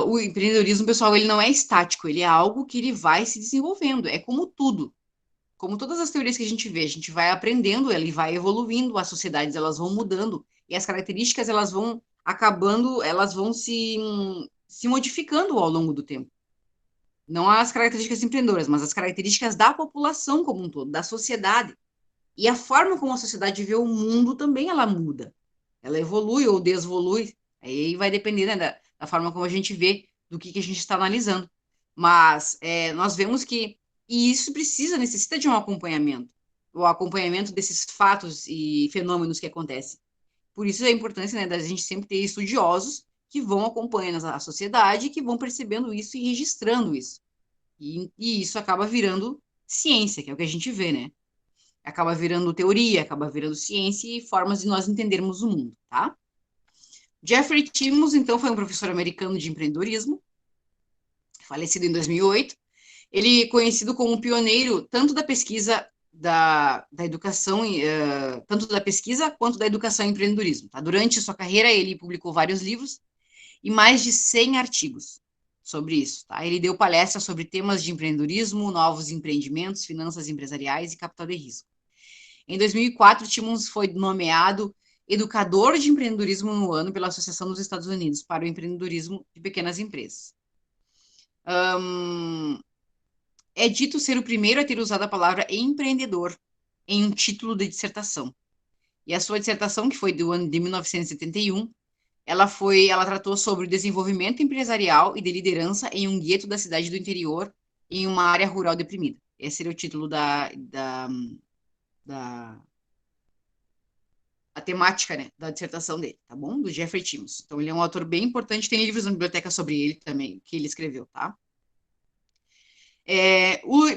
[SPEAKER 1] O empreendedorismo, pessoal, ele não é estático, ele é algo que ele vai se desenvolvendo. É como tudo. Como todas as teorias que a gente vê, a gente vai aprendendo, ele vai evoluindo, as sociedades elas vão mudando e as características elas vão acabando, elas vão se modificando ao longo do tempo. Não as características empreendedoras, mas as características da população como um todo, da sociedade. E a forma como a sociedade vê o mundo também ela muda. Ela evolui ou desevolui. Aí vai depender, né, da forma como a gente vê, do que a gente está analisando. Mas nós vemos que e isso necessita de um acompanhamento. O acompanhamento desses fatos e fenômenos que acontecem. Por isso a importância, né, da gente sempre ter estudiosos que vão acompanhando a sociedade, que vão percebendo isso e registrando isso. E isso acaba virando ciência, que é o que a gente vê, né? Acaba virando teoria, acaba virando ciência e formas de nós entendermos o mundo, tá? Jeffrey Timmons, então, foi um professor americano de empreendedorismo, falecido em 2008. Ele é conhecido como pioneiro tanto da pesquisa da educação, tanto da pesquisa quanto da educação em empreendedorismo. Tá? Durante sua carreira, ele publicou vários livros e mais de 100 artigos sobre isso. Tá? Ele deu palestras sobre temas de empreendedorismo, novos empreendimentos, finanças empresariais e capital de risco. Em 2004, Timmons foi nomeado educador de empreendedorismo no ano pela Associação dos Estados Unidos para o Empreendedorismo de Pequenas Empresas. É dito ser o primeiro a ter usado a palavra empreendedor em um título de dissertação. E a sua dissertação, que foi do ano de 1971, ela tratou sobre o desenvolvimento empresarial e de liderança em um gueto da cidade do interior, em uma área rural deprimida. Esse seria o título a temática, né, da dissertação dele, tá bom? Do Jeffrey Timmons. Então, ele é um autor bem importante, tem livros na biblioteca sobre ele também, que ele escreveu, tá?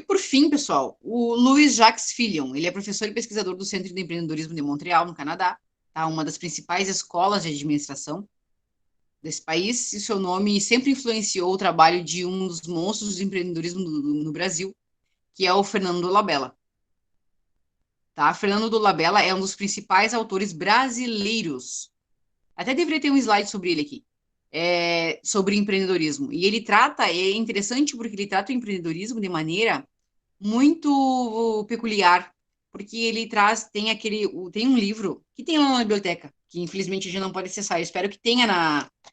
[SPEAKER 1] Por fim, pessoal, o Louis Jacques Fillion, ele é professor e pesquisador do Centro de Empreendedorismo de Montreal, no Canadá, tá? Uma das principais escolas de administração desse país, e seu nome sempre influenciou o trabalho de um dos monstros do empreendedorismo no Brasil, que é o Fernando Dolabella. Tá? Fernando Dolabella é um dos principais autores brasileiros. Até deveria ter um slide sobre ele aqui. Sobre empreendedorismo. E ele é interessante porque ele trata o empreendedorismo de maneira muito peculiar, porque ele tem um livro que tem lá na biblioteca, que infelizmente a gente não pode acessar, eu espero que tenha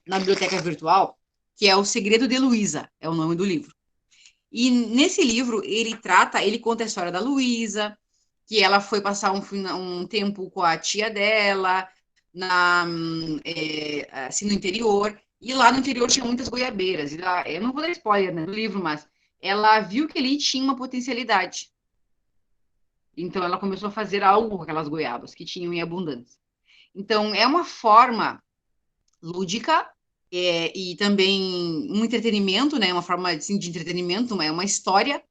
[SPEAKER 1] na biblioteca virtual, que é O Segredo de Luísa, é o nome do livro. E nesse livro ele conta a história da Luísa, que ela foi passar um tempo com a tia dela, assim, no interior, e lá no interior tinha muitas goiabeiras. Eu não vou dar spoiler, né, do livro, mas ela viu que ali tinha uma potencialidade. Então, ela começou a fazer algo com aquelas goiabas que tinham em abundância. Então, é uma forma lúdica e também um entretenimento, né? Uma forma assim, de entretenimento, é uma história,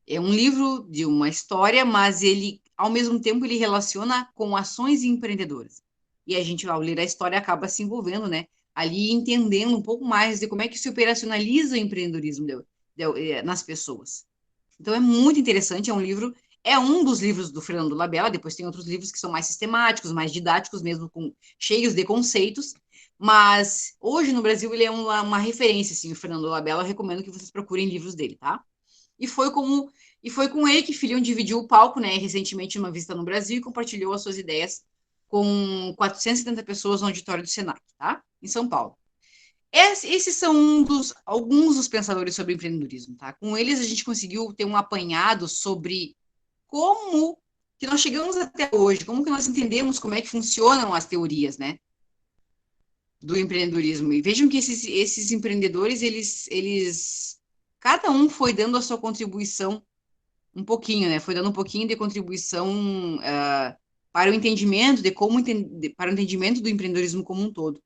[SPEAKER 1] é um livro de uma história, mas ele, ao mesmo tempo, ele relaciona com ações empreendedoras. E a gente, ao ler a história, acaba se envolvendo, né? Ali entendendo um pouco mais de como é que se operacionaliza o empreendedorismo nas pessoas. Então, é muito interessante, é um livro, é um dos livros do Fernando Labella, depois tem outros livros que são mais sistemáticos, mais didáticos mesmo, cheios de conceitos, mas hoje no Brasil ele é uma referência, assim, o Fernando Labella, eu recomendo que vocês procurem livros dele, tá? E foi com ele que Filhão dividiu o palco, né, recentemente numa visita no Brasil e compartilhou as suas ideias com 470 pessoas no auditório do Senac, tá? Em São Paulo. Esses são alguns dos pensadores sobre empreendedorismo, tá? Com eles a gente conseguiu ter um apanhado sobre como que nós chegamos até hoje, como que nós entendemos como é que funcionam as teorias, né, do empreendedorismo. E vejam que esses empreendedores, cada um foi dando a sua contribuição um pouquinho, né, foi dando um pouquinho de contribuição para o entendimento para o entendimento do empreendedorismo como um todo,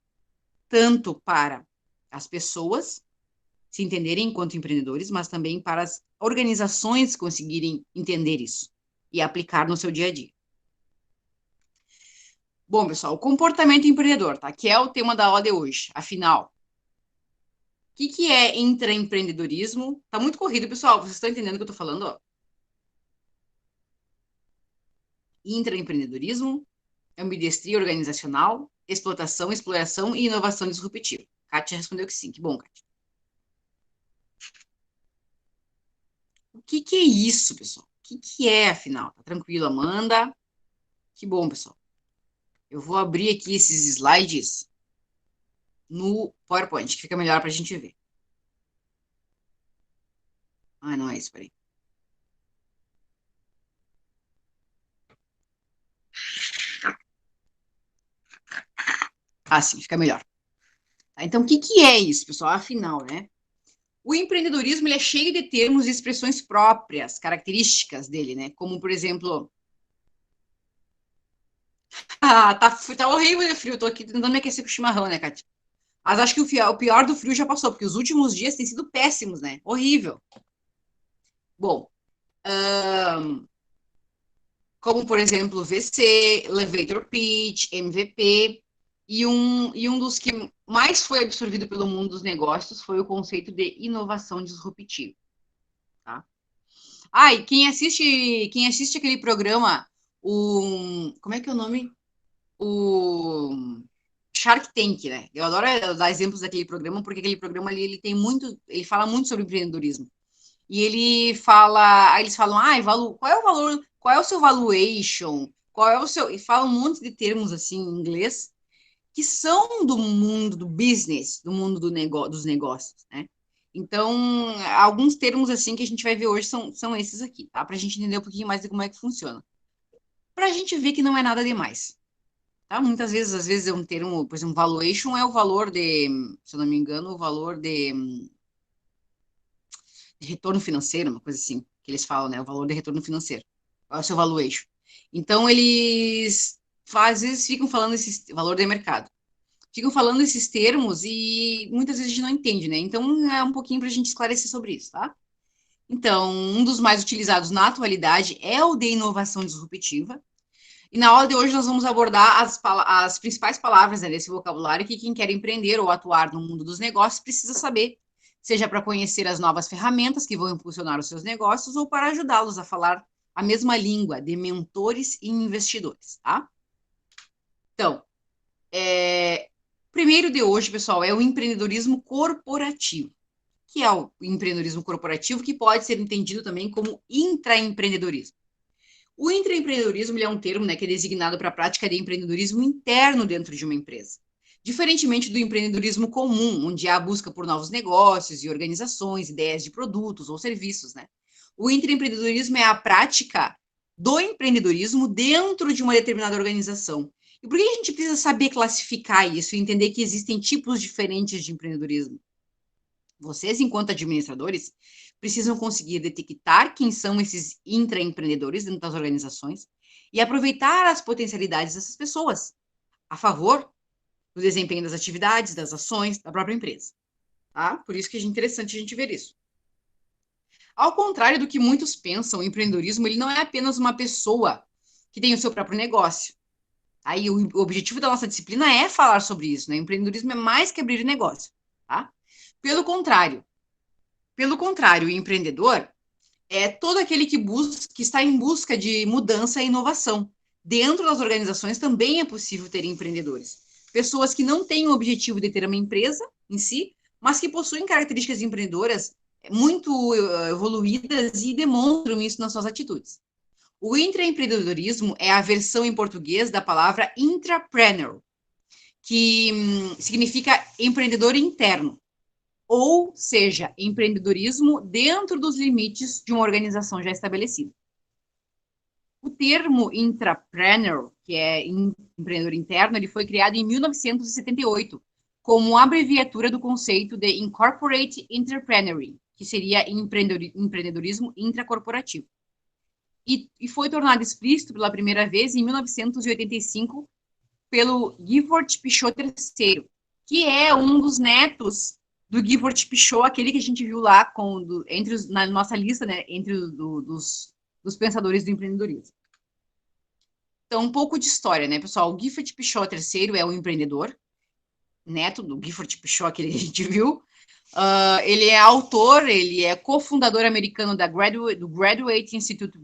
[SPEAKER 1] tanto para as pessoas se entenderem enquanto empreendedores, mas também para as organizações conseguirem entender isso e aplicar no seu dia a dia. Bom, pessoal, o comportamento empreendedor, tá? Que é o tema da aula de hoje. Afinal, o que é intraempreendedorismo? Tá muito corrido, pessoal. Vocês estão entendendo o que eu tô falando? Ó? Intraempreendedorismo, ambidestria organizacional, exploração e inovação disruptiva. Kátia respondeu que sim. Que bom, Kátia. O que é isso, pessoal? O que é, afinal? Tá tranquilo, Amanda? Que bom, pessoal. Eu vou abrir aqui esses slides no PowerPoint, que fica melhor para a gente ver. Ah, não é isso, peraí. Ah, sim, fica melhor. Tá, então, o que é isso, pessoal? Afinal, né? O empreendedorismo ele é cheio de termos e expressões próprias, características dele, né? Como, por exemplo... Ah, tá horrível de frio. Eu tô aqui tentando me aquecer com o chimarrão, né, Kátia? Mas acho que o pior do frio já passou, porque os últimos dias têm sido péssimos, né? Horrível. Bom, como, por exemplo, VC, Elevator Pitch, MVP, e um dos que mais foi absorvido pelo mundo dos negócios foi o conceito de inovação disruptiva. Tá? Ah, e quem assiste aquele programa, como é que é o nome? O Shark Tank, né? Eu adoro dar exemplos daquele programa, porque aquele programa ali, ele fala muito sobre empreendedorismo. E eles falam, qual é o valor, qual é o seu valuation, qual é o seu, e falam um monte de termos assim em inglês que são do mundo do business, do mundo dos negócios, né? Então, alguns termos assim que a gente vai ver hoje são esses aqui, tá? Para a gente entender um pouquinho mais de como é que funciona. Para a gente ver que não é nada demais, tá? Muitas vezes, às vezes é um termo, por exemplo, valuation é o valor se eu não me engano, o valor de retorno financeiro, uma coisa assim, que eles falam, né? O valor de retorno financeiro. Qual é o seu valuation? Então, eles às vezes ficam falando esse valor de mercado. Ficam falando esses termos e muitas vezes a gente não entende, né? Então, é um pouquinho para a gente esclarecer sobre isso, tá? Então, um dos mais utilizados na atualidade é o de inovação disruptiva. E na aula de hoje nós vamos abordar as principais palavras, né, desse vocabulário que quem quer empreender ou atuar no mundo dos negócios precisa saber, seja para conhecer as novas ferramentas que vão impulsionar os seus negócios ou para ajudá-los a falar a mesma língua de mentores e investidores, tá? Então, o primeiro de hoje, pessoal, é o empreendedorismo corporativo. Que é o empreendedorismo corporativo, que pode ser entendido também como intraempreendedorismo. O intraempreendedorismo é um termo, né, que é designado para a prática de empreendedorismo interno dentro de uma empresa. Diferentemente do empreendedorismo comum, onde há a busca por novos negócios e organizações, ideias de produtos ou serviços, né? O intraempreendedorismo é a prática do empreendedorismo dentro de uma determinada organização. E por que a gente precisa saber classificar isso e entender que existem tipos diferentes de empreendedorismo? Vocês, enquanto administradores, precisam conseguir detectar quem são esses intraempreendedores dentro das organizações e aproveitar as potencialidades dessas pessoas a favor do desempenho das atividades, das ações da própria empresa. Tá? Por isso que é interessante a gente ver isso. Ao contrário do que muitos pensam, o empreendedorismo ele não é apenas uma pessoa que tem o seu próprio negócio. Aí o objetivo da nossa disciplina é falar sobre isso, né? O empreendedorismo é mais que abrir negócio, tá? Pelo contrário, o empreendedor, é todo aquele que está em busca de mudança e inovação. Dentro das organizações também é possível ter empreendedores. Pessoas que não têm o objetivo de ter uma empresa em si, mas que possuem características empreendedoras muito evoluídas e demonstram isso nas suas atitudes. O intraempreendedorismo é a versão em português da palavra intrapreneur, que significa empreendedor interno, ou seja, empreendedorismo dentro dos limites de uma organização já estabelecida. O termo intrapreneur, que é empreendedor interno, ele foi criado em 1978 como abreviatura do conceito de Incorporate Entrepreneuring, que seria empreendedorismo intracorporativo. E foi tornado explícito pela primeira vez em 1985 pelo Gifford Pinchot III, que é um dos netos do Gifford Pinchot, aquele que a gente viu lá na nossa lista, né, entre dos pensadores do empreendedorismo. Então, um pouco de história, né, pessoal? O Gifford Pinchot III é um empreendedor, neto do Gifford Pinchot, aquele que a gente viu. Ele é autor, ele é cofundador americano do Graduate Institute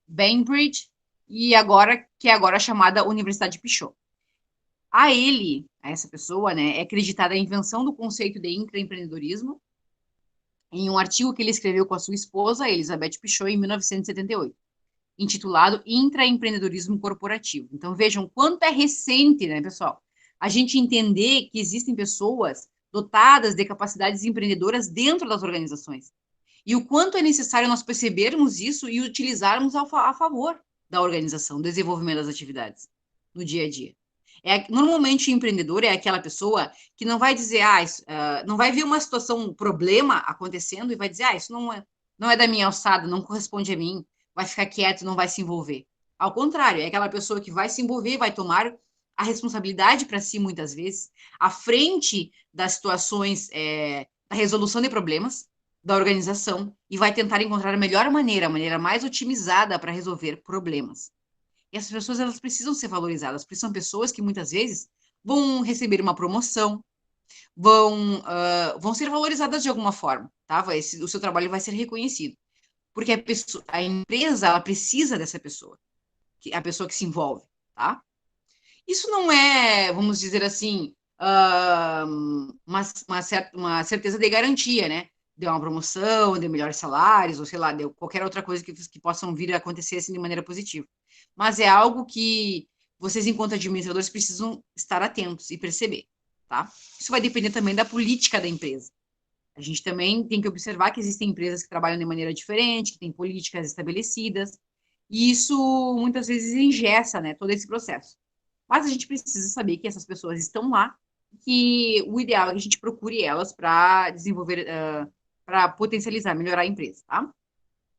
[SPEAKER 1] Bainbridge, e que é agora chamada Universidade Pinchot. A essa pessoa, né, é acreditada a invenção do conceito de intraempreendedorismo em um artigo que ele escreveu com a sua esposa, Elizabeth Pinchot, em 1978, intitulado Intraempreendedorismo Corporativo. Então, vejam quanto é recente, né, pessoal? A gente entender que existem pessoas dotadas de capacidades empreendedoras dentro das organizações. E o quanto é necessário nós percebermos isso e utilizarmos a favor da organização, do desenvolvimento das atividades no dia a dia. Normalmente o empreendedor é aquela pessoa que não vai dizer, não vai ver uma situação, um problema acontecendo e vai dizer, isso não é da minha alçada, não corresponde a mim, vai ficar quieto, não vai se envolver. Ao contrário, é aquela pessoa que vai se envolver, vai tomar a responsabilidade para si, muitas vezes, à frente das situações, da resolução de problemas da organização e vai tentar encontrar a melhor maneira, a maneira mais otimizada para resolver problemas. E essas pessoas, elas precisam ser valorizadas, porque são pessoas que muitas vezes vão receber uma promoção, vão ser valorizadas de alguma forma, tá? O seu trabalho vai ser reconhecido. Porque a empresa, ela precisa dessa pessoa, a pessoa que se envolve, tá? Isso não é, vamos dizer assim, uma certeza de garantia, né? De uma promoção, de melhores salários, ou sei lá, de qualquer outra coisa que possam vir a acontecer assim de maneira positiva. Mas é algo que vocês, enquanto administradores, precisam estar atentos e perceber, tá? Isso vai depender também da política da empresa. A gente também tem que observar que existem empresas que trabalham de maneira diferente, que têm políticas estabelecidas, e isso muitas vezes engessa, né, todo esse processo. Mas a gente precisa saber que essas pessoas estão lá, que o ideal é que a gente procure elas para desenvolver, para potencializar, melhorar a empresa, tá?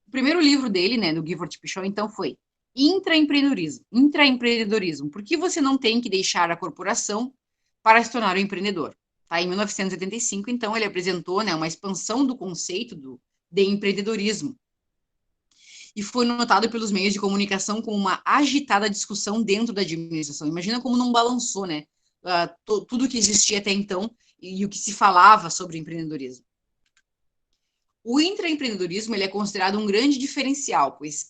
[SPEAKER 1] O primeiro livro dele, né, do Gifford Pinchot, então, foi Intraempreendedorismo. Por que você não tem que deixar a corporação para se tornar um empreendedor? Tá? Em 1985, então, ele apresentou, né, uma expansão do conceito de empreendedorismo. E foi notado pelos meios de comunicação como uma agitada discussão dentro da administração. Imagina como não balançou, né? Tudo que existia até então e o que se falava sobre empreendedorismo. O intraempreendedorismo, ele é considerado um grande diferencial, pois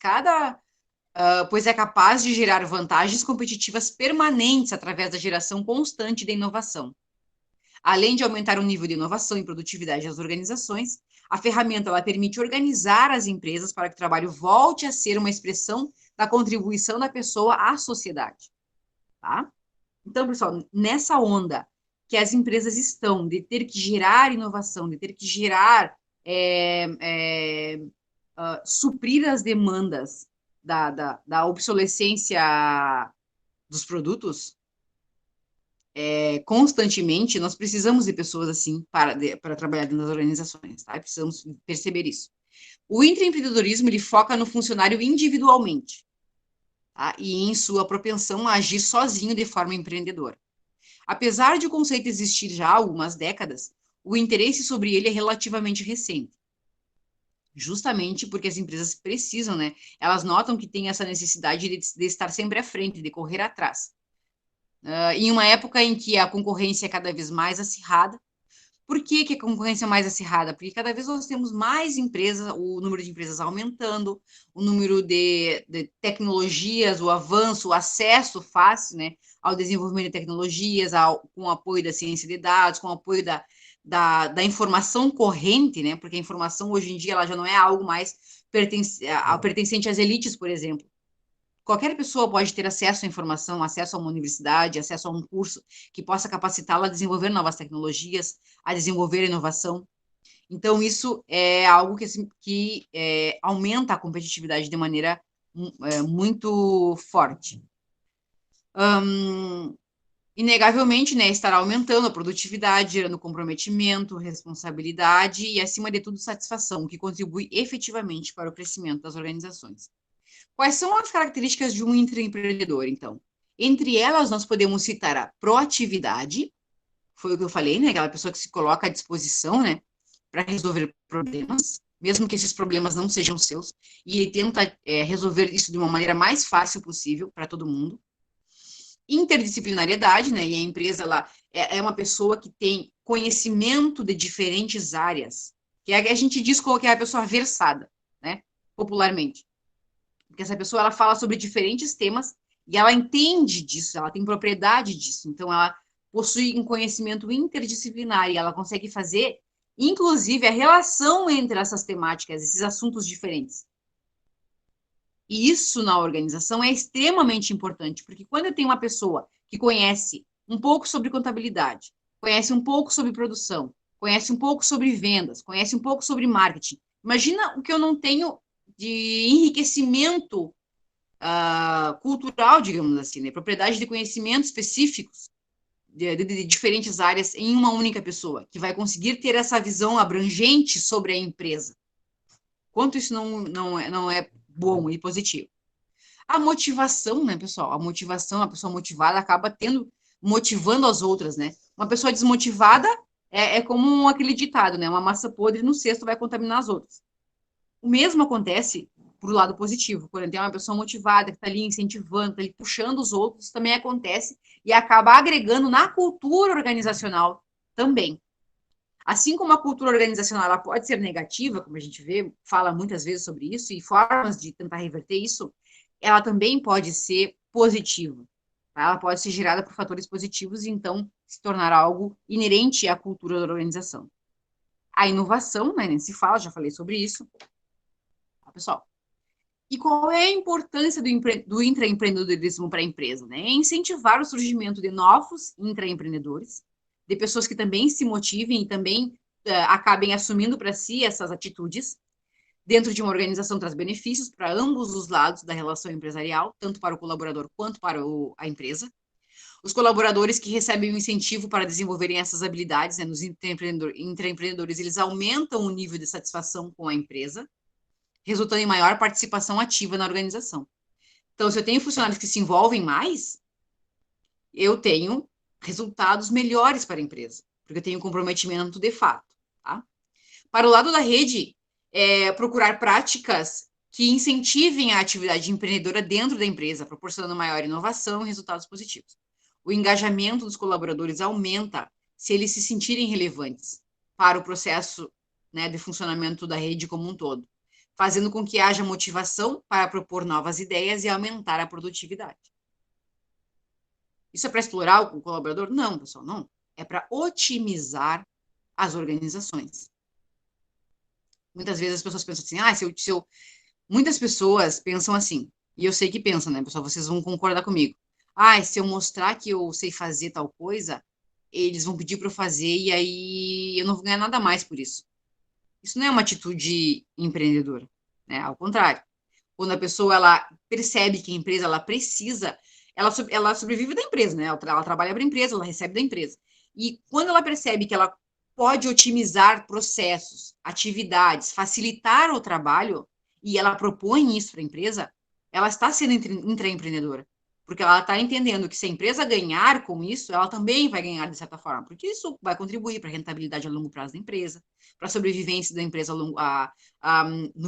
[SPEAKER 1] é capaz de gerar vantagens competitivas permanentes através da geração constante de inovação. Além de aumentar o nível de inovação e produtividade das organizações, a ferramenta ela permite organizar as empresas para que o trabalho volte a ser uma expressão da contribuição da pessoa à sociedade. Tá? Então, pessoal, nessa onda que as empresas estão de ter que gerar inovação, de ter que gerar, suprir as demandas da obsolescência dos produtos, constantemente, nós precisamos de pessoas assim para trabalhar dentro das organizações, tá? Precisamos perceber isso. O intraempreendedorismo, ele foca no funcionário individualmente, tá? E em sua propensão a agir sozinho de forma empreendedora. Apesar de o conceito existir já há algumas décadas, o interesse sobre ele é relativamente recente. Justamente porque as empresas precisam, né? Elas notam que tem essa necessidade de estar sempre à frente, de correr atrás. Em uma época em que a concorrência é cada vez mais acirrada, Por que que a concorrência é mais acirrada? Porque cada vez nós temos mais empresas, o número de empresas aumentando, o número de tecnologias, o avanço, o acesso fácil, né, ao desenvolvimento de tecnologias, com o apoio da ciência de dados, com o apoio da informação corrente, né, porque a informação hoje em dia ela já não é algo mais pertencente às elites, por exemplo. Qualquer pessoa pode ter acesso à informação, acesso a uma universidade, acesso a um curso que possa capacitá-la a desenvolver novas tecnologias, a desenvolver inovação. Então, isso é algo que aumenta a competitividade de maneira muito forte. Inegavelmente, né, estará aumentando a produtividade, gerando comprometimento, responsabilidade e, acima de tudo, satisfação, que contribui efetivamente para o crescimento das organizações. Quais são as características de um intraempreendedor, então? Entre elas, nós podemos citar a proatividade, foi o que eu falei, né? Aquela pessoa que se coloca à disposição, né? Para resolver problemas, mesmo que esses problemas não sejam seus, e ele tenta resolver isso de uma maneira mais fácil possível para todo mundo. Interdisciplinariedade, né? E a empresa ela é uma pessoa que tem conhecimento de diferentes áreas, que a gente diz que é a pessoa versada, né? Popularmente. Porque essa pessoa ela fala sobre diferentes temas e ela entende disso, ela tem propriedade disso. Então, ela possui um conhecimento interdisciplinar e ela consegue fazer, inclusive, a relação entre essas temáticas, esses assuntos diferentes. E isso na organização é extremamente importante, porque quando eu tenho uma pessoa que conhece um pouco sobre contabilidade, conhece um pouco sobre produção, conhece um pouco sobre vendas, conhece um pouco sobre marketing, imagina o que eu não tenho de enriquecimento cultural, digamos assim, né? Propriedade de conhecimentos específicos de diferentes áreas em uma única pessoa, que vai conseguir ter essa visão abrangente sobre a empresa. Quanto isso não é bom e positivo. A motivação, né, pessoal? A motivação, a pessoa motivada acaba motivando as outras, né? Uma pessoa desmotivada é como aquele ditado, né? Uma massa podre no cesto vai contaminar as outras. O mesmo acontece pro lado positivo, quando tem uma pessoa motivada, que está ali incentivando, está ali puxando os outros, isso também acontece e acaba agregando na cultura organizacional também. Assim como a cultura organizacional ela pode ser negativa, como a gente vê, fala muitas vezes sobre isso, e formas de tentar reverter isso, ela também pode ser positiva. Tá? Ela pode ser gerada por fatores positivos e, então, se tornar algo inerente à cultura da organização. A inovação, né, nem se fala, já falei sobre isso. Tá, pessoal? E qual é a importância do intraempreendedorismo para a empresa? Né? É incentivar o surgimento de novos intraempreendedores, de pessoas que também se motivem e também acabem assumindo para si essas atitudes. Dentro de uma organização traz benefícios para ambos os lados da relação empresarial, tanto para o colaborador quanto para a empresa. Os colaboradores que recebem o incentivo para desenvolverem essas habilidades, né, nos intraempreendedores, eles aumentam o nível de satisfação com a empresa, resultando em maior participação ativa na organização. Então, se eu tenho funcionários que se envolvem mais, eu tenho resultados melhores para a empresa, porque eu tenho comprometimento de fato. Tá? Para o lado da rede, procurar práticas que incentivem a atividade empreendedora dentro da empresa, proporcionando maior inovação e resultados positivos. O engajamento dos colaboradores aumenta se eles se sentirem relevantes para o processo, né, de funcionamento da rede como um todo, fazendo com que haja motivação para propor novas ideias e aumentar a produtividade. Isso é para explorar o colaborador? Não, pessoal, não. É para otimizar as organizações. Muitas vezes as pessoas pensam assim, muitas pessoas pensam assim, e eu sei que pensam, né, pessoal, vocês vão concordar comigo. Se eu mostrar que eu sei fazer tal coisa, eles vão pedir para eu fazer e aí eu não vou ganhar nada mais por isso. Isso não é uma atitude empreendedora, né? Ao contrário. Quando a pessoa ela percebe que a empresa ela precisa, ela sobrevive da empresa, né? Ela trabalha para a empresa, ela recebe da empresa. E quando ela percebe que ela pode otimizar processos, atividades, facilitar o trabalho, e ela propõe isso para a empresa, ela está sendo intraempreendedora. Porque ela está entendendo que se a empresa ganhar com isso, ela também vai ganhar de certa forma, porque isso vai contribuir para a rentabilidade a longo prazo da empresa, para a sobrevivência da empresa no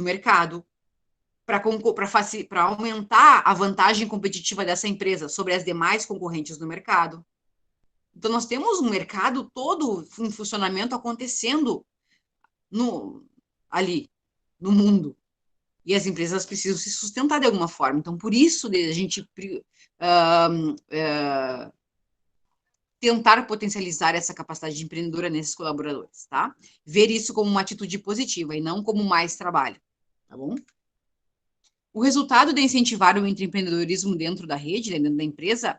[SPEAKER 1] mercado, para aumentar a vantagem competitiva dessa empresa sobre as demais concorrentes no mercado. Então, nós temos um mercado todo em funcionamento acontecendo ali, no mundo. E as empresas precisam se sustentar de alguma forma. Então, por isso, a gente tentar potencializar essa capacidade de empreendedora nesses colaboradores, tá? Ver isso como uma atitude positiva e não como mais trabalho, tá bom? O resultado de incentivar o empreendedorismo dentro da rede, dentro da empresa,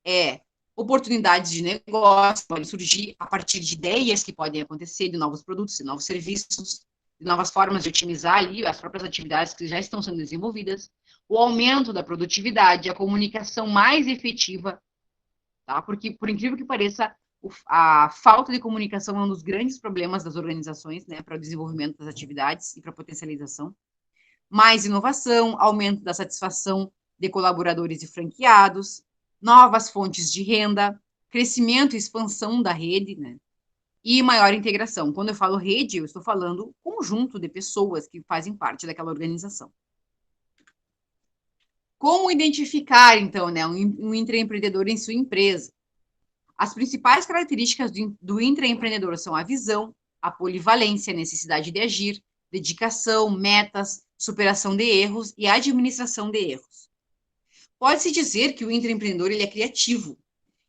[SPEAKER 1] é oportunidades de negócio, podem surgir a partir de ideias que podem acontecer, de novos produtos, de novos serviços, de novas formas de otimizar ali as próprias atividades que já estão sendo desenvolvidas, o aumento da produtividade, a comunicação mais efetiva, tá? Porque, por incrível que pareça, a falta de comunicação é um dos grandes problemas das organizações, né, para o desenvolvimento das atividades e para a potencialização. Mais inovação, aumento da satisfação de colaboradores e franqueados, novas fontes de renda, crescimento e expansão da rede, né? E maior integração. Quando eu falo rede, eu estou falando conjunto de pessoas que fazem parte daquela organização. Como identificar, então, né, um intraempreendedor em sua empresa? As principais características do intraempreendedor são a visão, a polivalência, a necessidade de agir, dedicação, metas, superação de erros e administração de erros. Pode-se dizer que o intraempreendedor ele é criativo,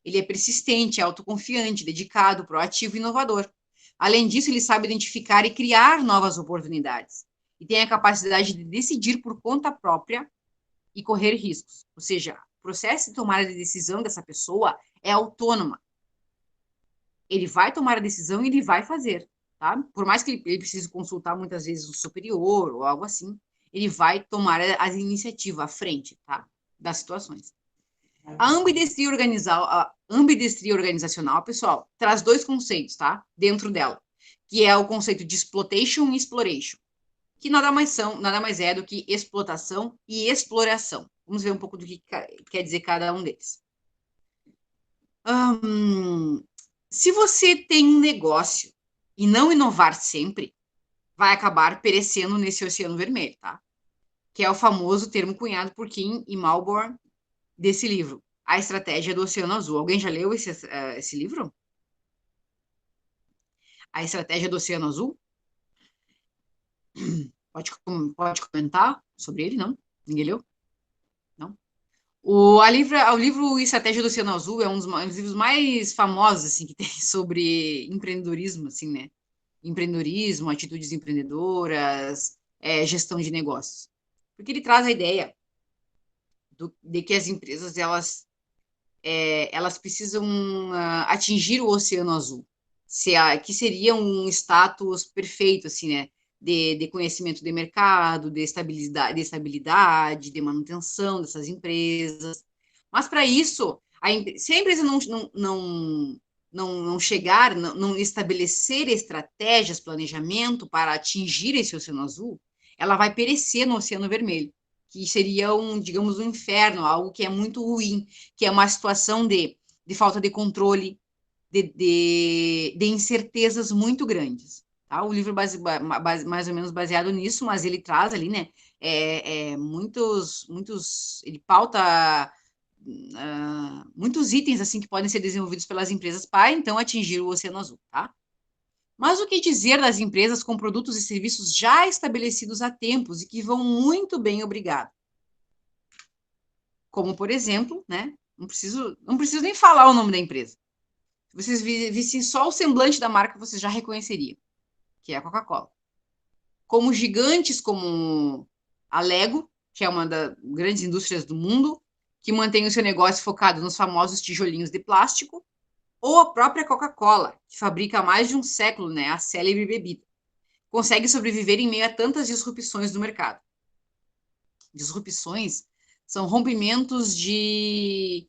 [SPEAKER 1] ele é persistente, autoconfiante, dedicado, proativo e inovador. Além disso, ele sabe identificar e criar novas oportunidades e tem a capacidade de decidir por conta própria e correr riscos. Ou seja, o processo de tomada de decisão dessa pessoa é autônoma. Ele vai tomar a decisão e ele vai fazer, tá? Por mais que ele precise consultar muitas vezes o superior ou algo assim, ele vai tomar as iniciativas à frente, tá? Das situações. A ambidestria organizacional, pessoal, traz dois conceitos, tá? Dentro dela, que é o conceito de exploitation e exploration, que nada mais é do que explotação e exploração. Vamos ver um pouco do que quer dizer cada um deles. Se você tem um negócio e não inovar sempre, vai acabar perecendo nesse oceano vermelho, tá? Que é o famoso termo cunhado por Kim e Malborn desse livro, A Estratégia do Oceano Azul. Alguém já leu esse livro? A Estratégia do Oceano Azul? Pode comentar sobre ele, não? Ninguém leu? Não? O livro Estratégia do Oceano Azul é um dos livros mais famosos, assim, que tem sobre empreendedorismo, assim, né? Empreendedorismo, atitudes empreendedoras, gestão de negócios. Porque ele traz a ideia de que as empresas, elas precisam atingir o Oceano Azul, que seria um status perfeito, assim, né? De conhecimento de mercado, de estabilidade, de manutenção dessas empresas. Mas, para isso, se a empresa não chegar, não estabelecer estratégias, planejamento para atingir esse Oceano Azul, ela vai perecer no Oceano Vermelho, que seria, digamos, um inferno, algo que é muito ruim, que é uma situação de falta de controle, de incertezas muito grandes. Tá? O livro mais ou menos baseado nisso, mas ele traz ali, né, ele pauta muitos itens assim que podem ser desenvolvidos pelas empresas para então atingir o Oceano Azul, tá? Mas o que dizer das empresas com produtos e serviços já estabelecidos há tempos e que vão muito bem, obrigado? Como, por exemplo, né? Não preciso nem falar o nome da empresa. Se vocês vissem só o semblante da marca, vocês já reconheceriam, que é a Coca-Cola. Como gigantes como a Lego, que é uma das grandes indústrias do mundo, que mantém o seu negócio focado nos famosos tijolinhos de plástico, ou a própria Coca-Cola, que fabrica há mais de um século, né, a célebre bebida, consegue sobreviver em meio a tantas disrupções do mercado. Disrupções são rompimentos de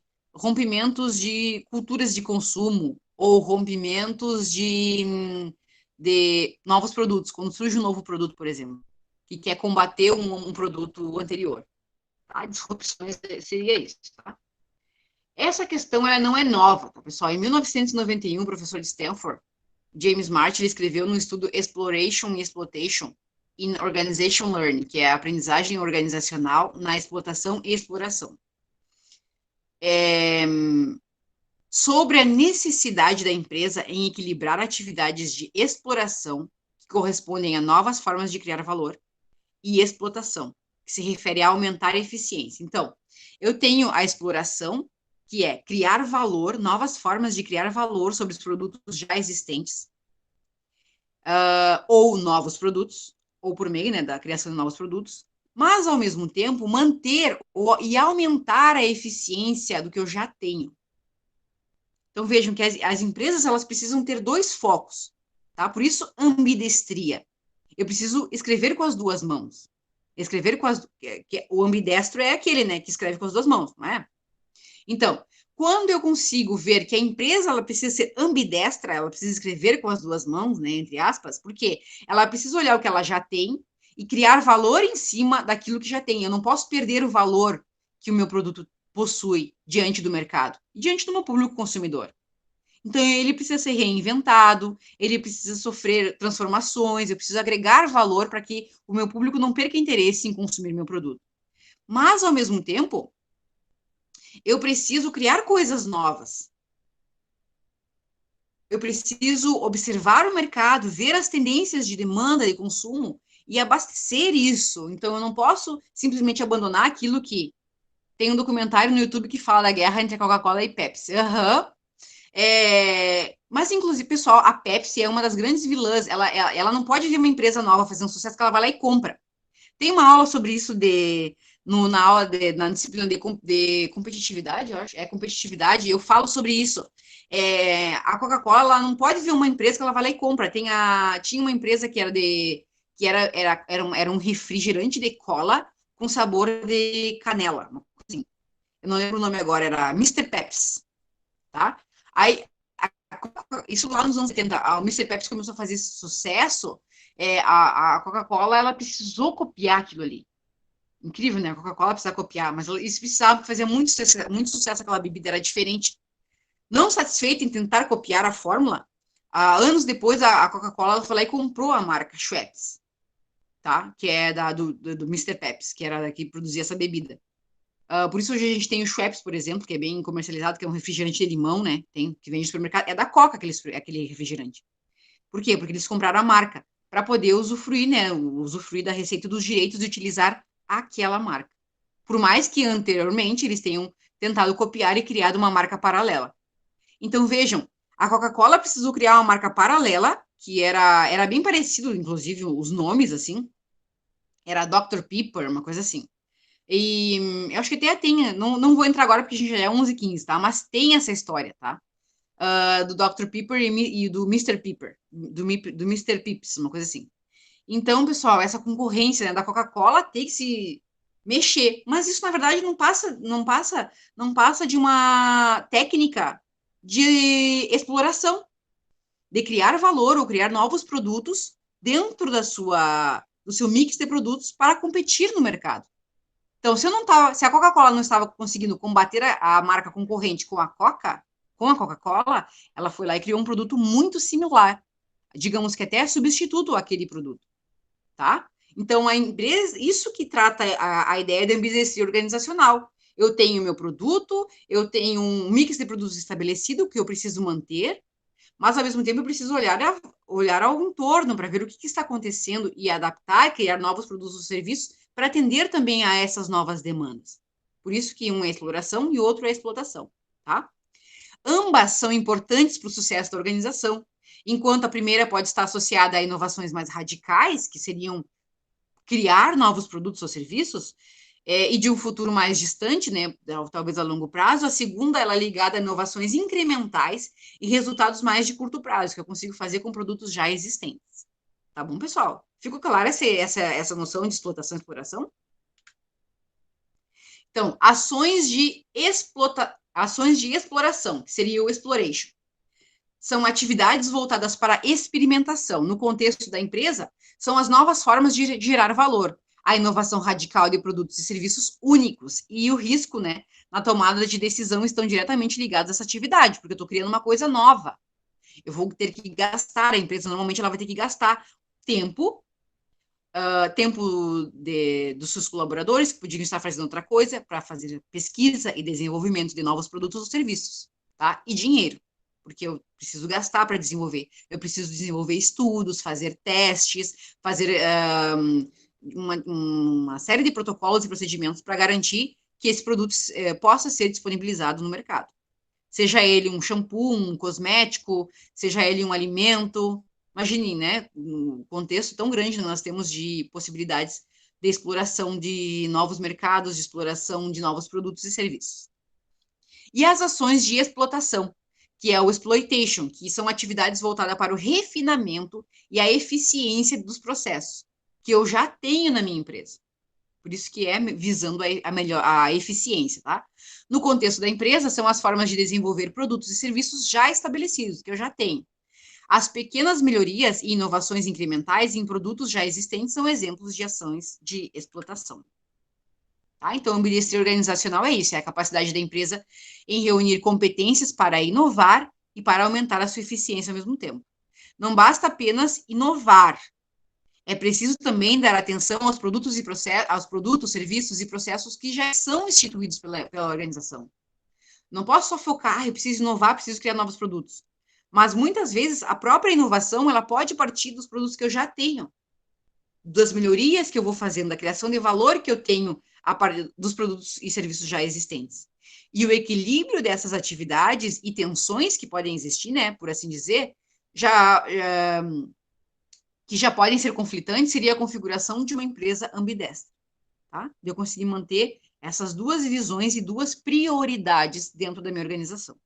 [SPEAKER 1] culturas de consumo ou rompimentos de novos produtos. Quando surge um novo produto, por exemplo, que quer combater um produto anterior. Tá? Disrupções seria isso, tá? Essa questão ela não é nova, tá, pessoal? Em 1991, o professor de Stanford, James Martin, ele escreveu no estudo Exploration e Exploitation in Organization Learning, que é a aprendizagem organizacional na explotação e exploração. sobre a necessidade da empresa em equilibrar atividades de exploração, que correspondem a novas formas de criar valor, e explotação, que se refere a aumentar a eficiência. Então, eu tenho a exploração, que é criar valor, novas formas de criar valor sobre os produtos já existentes, ou novos produtos, ou por meio, né, da criação de novos produtos, mas, ao mesmo tempo, manter e aumentar a eficiência do que eu já tenho. Então, vejam que as empresas, elas precisam ter dois focos, tá? Por isso, ambidestria. Eu preciso escrever com as duas mãos. Escrever com as... o ambidestro é aquele, né, que escreve com as duas mãos, não é? Então, quando eu consigo ver que a empresa, ela precisa ser ambidestra, ela precisa escrever com as duas mãos, né, entre aspas, porque ela precisa olhar o que ela já tem e criar valor em cima daquilo que já tem. Eu não posso perder o valor que o meu produto possui diante do mercado, diante do meu público consumidor. Então, ele precisa ser reinventado, ele precisa sofrer transformações, eu preciso agregar valor para que o meu público não perca interesse em consumir meu produto. Mas, ao mesmo tempo, eu preciso criar coisas novas. Eu preciso observar o mercado, ver as tendências de demanda e consumo e abastecer isso. Então, eu não posso simplesmente abandonar aquilo que... Tem um documentário no YouTube que fala da guerra entre a Coca-Cola e Pepsi. Mas, inclusive, pessoal, a Pepsi é uma das grandes vilãs. Ela não pode ver uma empresa nova fazendo sucesso que ela vai lá e compra. Tem uma aula sobre isso na disciplina de competitividade, eu acho. É competitividade, eu falo sobre isso. A Coca-Cola, ela não pode ver uma empresa que ela vai lá e compra. Tinha uma empresa era um refrigerante de cola com sabor de canela. Assim. Eu não lembro o nome agora, era Mr. Peps, tá? Aí, isso lá nos anos 70, o Mr. Pepsi começou a fazer sucesso, a Coca-Cola, ela precisou copiar aquilo ali. Incrível, né? A Coca-Cola precisa copiar, mas eles precisavam fazer muito sucesso aquela bebida, era diferente. Não satisfeita em tentar copiar a fórmula, anos depois a Coca-Cola foi lá e comprou a marca Schweppes, tá? Que é do Mr. Pepsi, que era que produzia essa bebida. Por isso hoje a gente tem o Schweppes, por exemplo, que é bem comercializado, que é um refrigerante de limão, né? Que vende no supermercado. É da Coca aquele refrigerante. Por quê? Porque eles compraram a marca para poder usufruir, né? Usufruir da receita dos direitos de utilizar aquela marca. Por mais que anteriormente eles tenham tentado copiar e criado uma marca paralela. Então vejam, a Coca-Cola precisou criar uma marca paralela, que era bem parecido, inclusive, os nomes, assim. Era Dr. Pepper, uma coisa assim. E eu acho que até tem, não vou entrar agora porque a gente já é 11h15, tá? Mas tem essa história, tá? Do Dr. Pepper e do Mr. Pepper, do Mr. Pips, uma coisa assim. Então, pessoal, essa concorrência, né, da Coca-Cola tem que se mexer, mas isso na verdade não passa de uma técnica de exploração, de criar valor ou criar novos produtos dentro do seu mix de produtos para competir no mercado. Então, se a Coca-Cola não estava conseguindo combater a marca concorrente com a Coca-Cola, ela foi lá e criou um produto muito similar, digamos que até é substituto àquele produto, tá? Então, a empresa, isso que trata a ideia de ambidestria organizacional. Eu tenho meu produto, eu tenho um mix de produtos estabelecido que eu preciso manter, mas, ao mesmo tempo, eu preciso olhar ao entorno para ver o que está acontecendo e adaptar, criar novos produtos ou serviços para atender também a essas novas demandas. Por isso que um é exploração e o outro é explotação, tá? Ambas são importantes para o sucesso da organização, enquanto a primeira pode estar associada a inovações mais radicais, que seriam criar novos produtos ou serviços, e de um futuro mais distante, né, talvez a longo prazo. A segunda, ela é ligada a inovações incrementais e resultados mais de curto prazo, que eu consigo fazer com produtos já existentes. Tá bom, pessoal? Ficou clara essa noção de explotação e exploração? Então, ações de exploração, que seria o exploration, são atividades voltadas para experimentação. No contexto da empresa, são as novas formas de gerar valor, a inovação radical de produtos e serviços únicos e o risco, né, na tomada de decisão estão diretamente ligados a essa atividade, porque eu estou criando uma coisa nova. Eu vou ter que gastar, a empresa normalmente ela vai ter que gastar tempo, dos seus colaboradores, que podiam estar fazendo outra coisa, para fazer pesquisa e desenvolvimento de novos produtos ou serviços. tá? E dinheiro, porque eu preciso gastar para desenvolver. Eu preciso desenvolver estudos, fazer testes, fazer uma série de protocolos e procedimentos para garantir que esse produto possa ser disponibilizado no mercado. Seja ele um shampoo, um cosmético, seja ele um alimento. Imagine, né? Um contexto tão grande que nós temos de possibilidades de exploração de novos mercados, de exploração de novos produtos e serviços. E as ações de explotação, que é o exploitation, que são atividades voltadas para o refinamento e a eficiência dos processos, que eu já tenho na minha empresa. Por isso que é visando a eficiência, tá? No contexto da empresa, são as formas de desenvolver produtos e serviços já estabelecidos, que eu já tenho. As pequenas melhorias e inovações incrementais em produtos já existentes são exemplos de ações de explotação. Tá? Então, ambiente organizacional é isso, é a capacidade da empresa em reunir competências para inovar e para aumentar a sua eficiência ao mesmo tempo. Não basta apenas inovar, é preciso também dar atenção aos produtos, serviços e processos que já são instituídos pela organização. Não posso só focar, eu preciso inovar, preciso criar novos produtos. Mas muitas vezes a própria inovação ela pode partir dos produtos que eu já tenho, das melhorias que eu vou fazendo, da criação de valor que eu tenho a partir dos produtos e serviços já existentes. E o equilíbrio dessas atividades e tensões que podem existir, né, por assim dizer, que já podem ser conflitantes, seria a configuração de uma empresa ambidestra, tá? De eu conseguir manter essas duas visões e duas prioridades dentro da minha organização.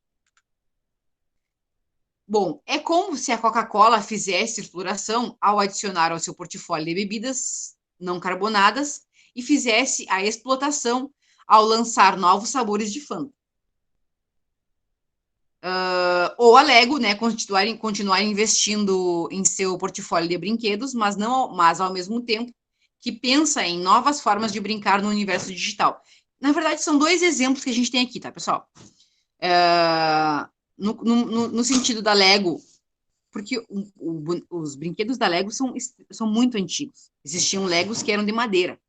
[SPEAKER 1] Bom, é como se a Coca-Cola fizesse exploração ao adicionar ao seu portfólio de bebidas não carbonadas e fizesse a explotação ao lançar novos sabores de Fanta. Ou a Lego, né, continuar investindo em seu portfólio de brinquedos, mas ao mesmo tempo que pensa em novas formas de brincar no universo digital. Na verdade, são dois exemplos que a gente tem aqui, tá, pessoal? No sentido da Lego, porque os brinquedos da Lego são muito antigos. Existiam Legos que eram de madeira.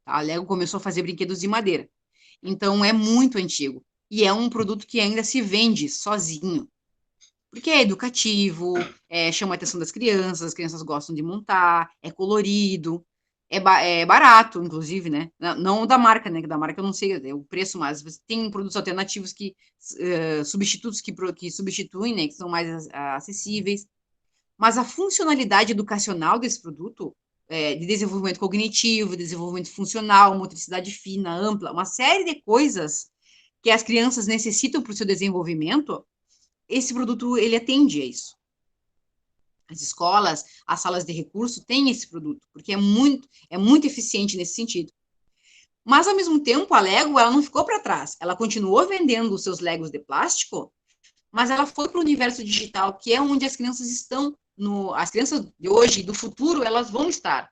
[SPEAKER 1] Tá? A Lego começou a fazer brinquedos de madeira. Então, é muito antigo. E é um produto que ainda se vende sozinho. Porque é educativo, chama a atenção das crianças, as crianças gostam de montar, é colorido, é barato, inclusive, né? Não da marca, né? Da marca eu não sei o preço, mas tem produtos alternativos substitutos que substituem, né? Que são mais acessíveis. Mas a funcionalidade educacional desse produto, de desenvolvimento cognitivo, desenvolvimento funcional, motricidade fina, ampla, uma série de coisas que as crianças necessitam para o seu desenvolvimento, esse produto, ele atende a isso. As escolas, as salas de recurso têm esse produto, porque é muito eficiente nesse sentido. Mas, ao mesmo tempo, a Lego, ela não ficou para trás. Ela continuou vendendo os seus Legos de plástico, mas ela foi para o universo digital, que é onde as crianças estão, as crianças de hoje e do futuro, elas vão estar,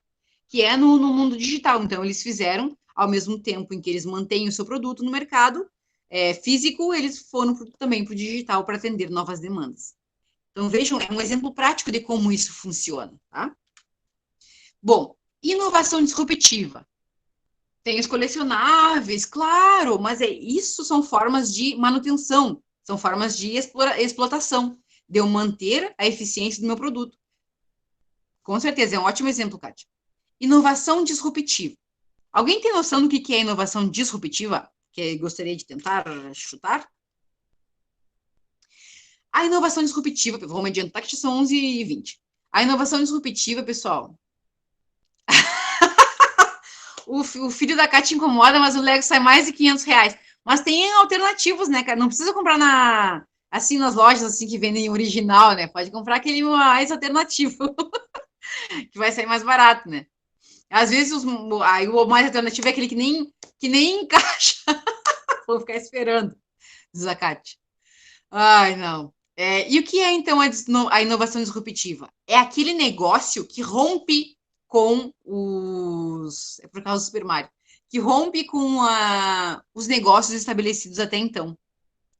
[SPEAKER 1] que é no mundo digital. Então, eles fizeram, ao mesmo tempo em que eles mantêm o seu produto no mercado físico, eles foram também para o digital para atender novas demandas. Então, vejam, é um exemplo prático de como isso funciona, tá? Bom, inovação disruptiva. Tem os colecionáveis, claro, mas isso são formas de manutenção, são formas de explotação, de eu manter a eficiência do meu produto. Com certeza, é um ótimo exemplo, Kátia. Inovação disruptiva. Alguém tem noção do que é inovação disruptiva? Que gostaria de tentar chutar? A inovação disruptiva, vamos adiantar que são 11h20. A inovação disruptiva, pessoal. o filho da Kátia incomoda, mas o Lego sai mais de R$500. Mas tem alternativos, né, cara? Não precisa comprar nas lojas assim que vendem original, né? Pode comprar aquele mais alternativo, que vai sair mais barato, né? Às vezes o mais alternativo é aquele que nem encaixa. Vou ficar esperando, diz a Kátia. Ai, não. E o que é, então, a inovação disruptiva? É aquele negócio que rompe com os... É por causa do Super Mario. Que rompe com os negócios estabelecidos até então.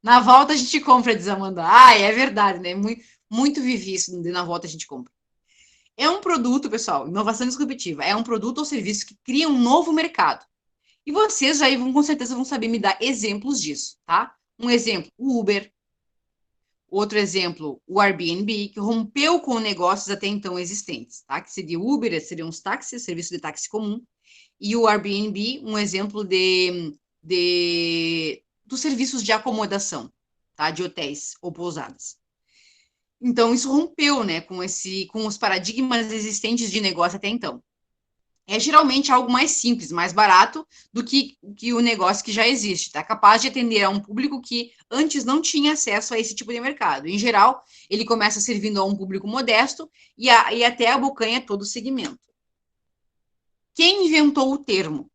[SPEAKER 1] Na volta a gente compra, diz Amanda. É verdade, né? Muito, muito vivi isso, de na volta a gente compra. É um produto, pessoal, inovação disruptiva. É um produto ou serviço que cria um novo mercado. E vocês já com certeza vão saber me dar exemplos disso, tá? Um exemplo, o Uber. Outro exemplo, o Airbnb, que rompeu com negócios até então existentes, tá? Que seria o Uber, seriam os táxis, serviço de táxi comum, e o Airbnb, um exemplo dos serviços de acomodação, tá? De hotéis ou pousadas. Então, isso rompeu, né, com os paradigmas existentes de negócio até então. É geralmente algo mais simples, mais barato do que o negócio que já existe, está capaz de atender a um público que antes não tinha acesso a esse tipo de mercado. Em geral, ele começa servindo a um público modesto e até abocanha todo o segmento. Quem inventou o termo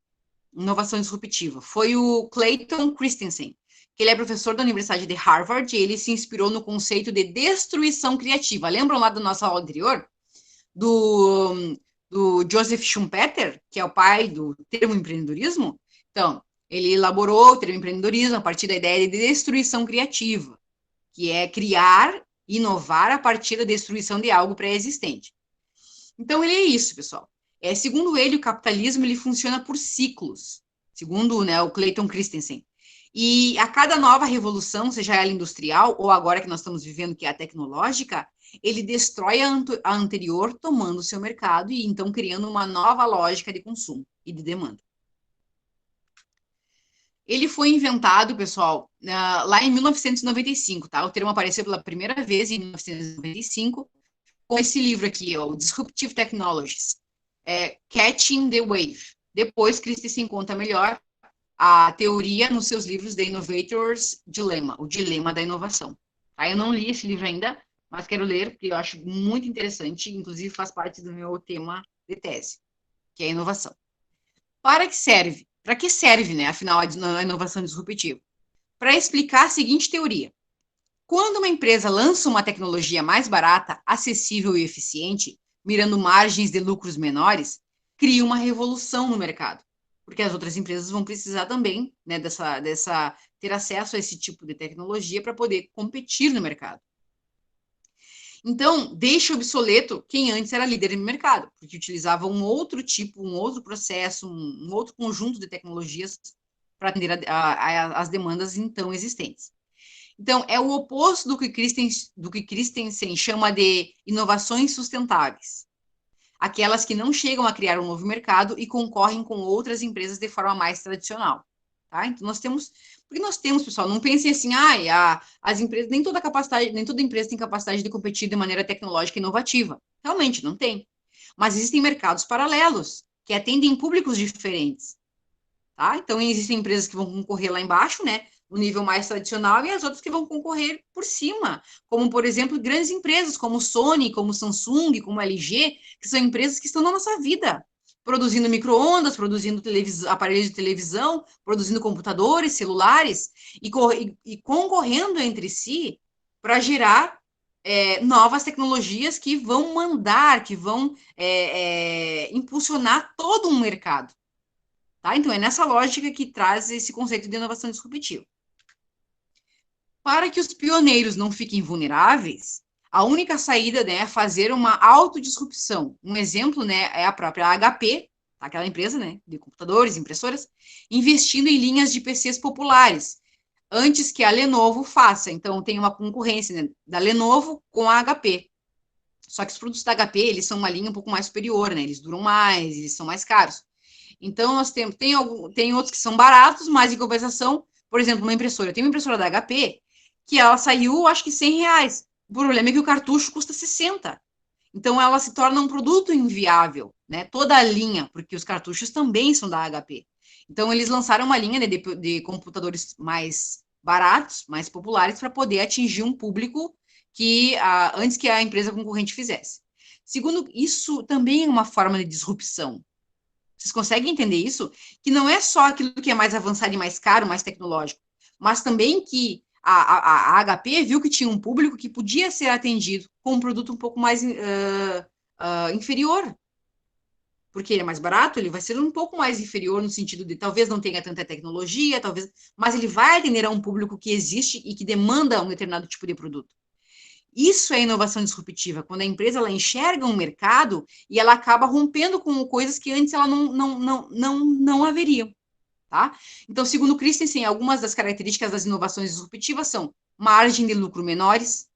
[SPEAKER 1] inovação disruptiva foi o Clayton Christensen, que ele é professor da Universidade de Harvard e ele se inspirou no conceito de destruição criativa. Lembram lá da nossa aula anterior? Do Joseph Schumpeter, que é o pai do termo empreendedorismo? Então, ele elaborou o termo empreendedorismo a partir da ideia de destruição criativa, que é criar, inovar a partir da destruição de algo pré-existente. Então, ele é isso, pessoal. Segundo ele, o capitalismo ele funciona por ciclos, segundo, né, o Clayton Christensen. E a cada nova revolução, seja ela industrial ou agora que nós estamos vivendo, que é a tecnológica, ele destrói a anterior, tomando o seu mercado e então criando uma nova lógica de consumo e de demanda. Ele foi inventado, pessoal, lá em 1995, tá? O termo apareceu pela primeira vez em 1995, com esse livro aqui, ó, o Disruptive Technologies, Catching the Wave. Depois, Christensen conta melhor a teoria nos seus livros The Innovator's Dilemma, o dilema da inovação. Tá? Eu não li esse livro ainda, mas quero ler, porque eu acho muito interessante, inclusive faz parte do meu tema de tese, que é a inovação. Para que serve? Para que serve, né, afinal, a inovação disruptiva? Para explicar a seguinte teoria. Quando uma empresa lança uma tecnologia mais barata, acessível e eficiente, mirando margens de lucros menores, cria uma revolução no mercado, porque as outras empresas vão precisar também, né, ter acesso a esse tipo de tecnologia para poder competir no mercado. Então, deixa obsoleto quem antes era líder no mercado, porque utilizava um outro tipo, um outro processo, um outro conjunto de tecnologias para atender as demandas então existentes. Então, é o oposto do que Christensen chama de inovações sustentáveis. Aquelas que não chegam a criar um novo mercado e concorrem com outras empresas de forma mais tradicional. Tá? Então, porque nós temos, pessoal, não pensem assim, as empresas, nem toda empresa tem capacidade de competir de maneira tecnológica e inovativa. Realmente, não tem. Mas existem mercados paralelos, que atendem públicos diferentes. Tá? Então, existem empresas que vão concorrer lá embaixo, né? No nível mais tradicional, e as outras que vão concorrer por cima, como, por exemplo, grandes empresas como Sony, como Samsung, como LG, que são empresas que estão na nossa vida, produzindo micro-ondas, produzindo aparelhos de televisão, produzindo computadores, celulares, e concorrendo entre si para gerar novas tecnologias que vão que vão impulsionar todo um mercado. Tá? Então, é nessa lógica que traz esse conceito de inovação disruptiva. Para que os pioneiros não fiquem vulneráveis, a única saída, né, é fazer uma autodisrupção. Um exemplo, né, é a própria HP, aquela empresa, né, de computadores, impressoras, investindo em linhas de PCs populares, antes que a Lenovo faça. Então, tem uma concorrência, né, da Lenovo com a HP. Só que os produtos da HP, eles são uma linha um pouco mais superior, né, eles duram mais, eles são mais caros. Então, nós temos, tem outros que são baratos, mas em compensação, por exemplo, uma impressora. Tem uma impressora da HP que ela saiu, acho que R$100. O problema é que o cartucho custa 60. Então, ela se torna um produto inviável, né? Toda a linha, porque os cartuchos também são da HP. Então, eles lançaram uma linha, né, de computadores mais baratos, mais populares, para poder atingir um público que antes que a empresa concorrente fizesse. Segundo, isso também é uma forma de disrupção. Vocês conseguem entender isso? Que não é só aquilo que é mais avançado e mais caro, mais tecnológico, mas também que a HP viu que tinha um público que podia ser atendido com um produto um pouco mais inferior. Porque ele é mais barato, ele vai ser um pouco mais inferior no sentido de talvez não tenha tanta tecnologia, mas ele vai atender a um público que existe e que demanda um determinado tipo de produto. Isso é inovação disruptiva, quando a empresa ela enxerga um mercado e ela acaba rompendo com coisas que antes ela não haveriam. Tá? Então, segundo Christensen, algumas das características das inovações disruptivas são margem de lucro menores,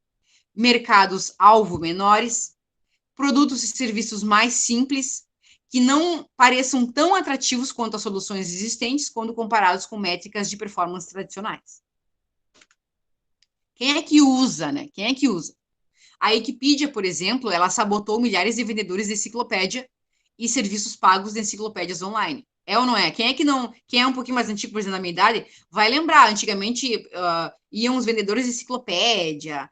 [SPEAKER 1] mercados-alvo menores, produtos e serviços mais simples, que não pareçam tão atrativos quanto as soluções existentes quando comparados com métricas de performance tradicionais. Quem é que usa, né? Quem é que usa? A Wikipedia, por exemplo, ela sabotou milhares de vendedores de enciclopédia e serviços pagos de enciclopédias online. É ou não é? Quem é que não, quem é um pouquinho mais antigo, por exemplo, da minha idade, vai lembrar, antigamente iam os vendedores de enciclopédia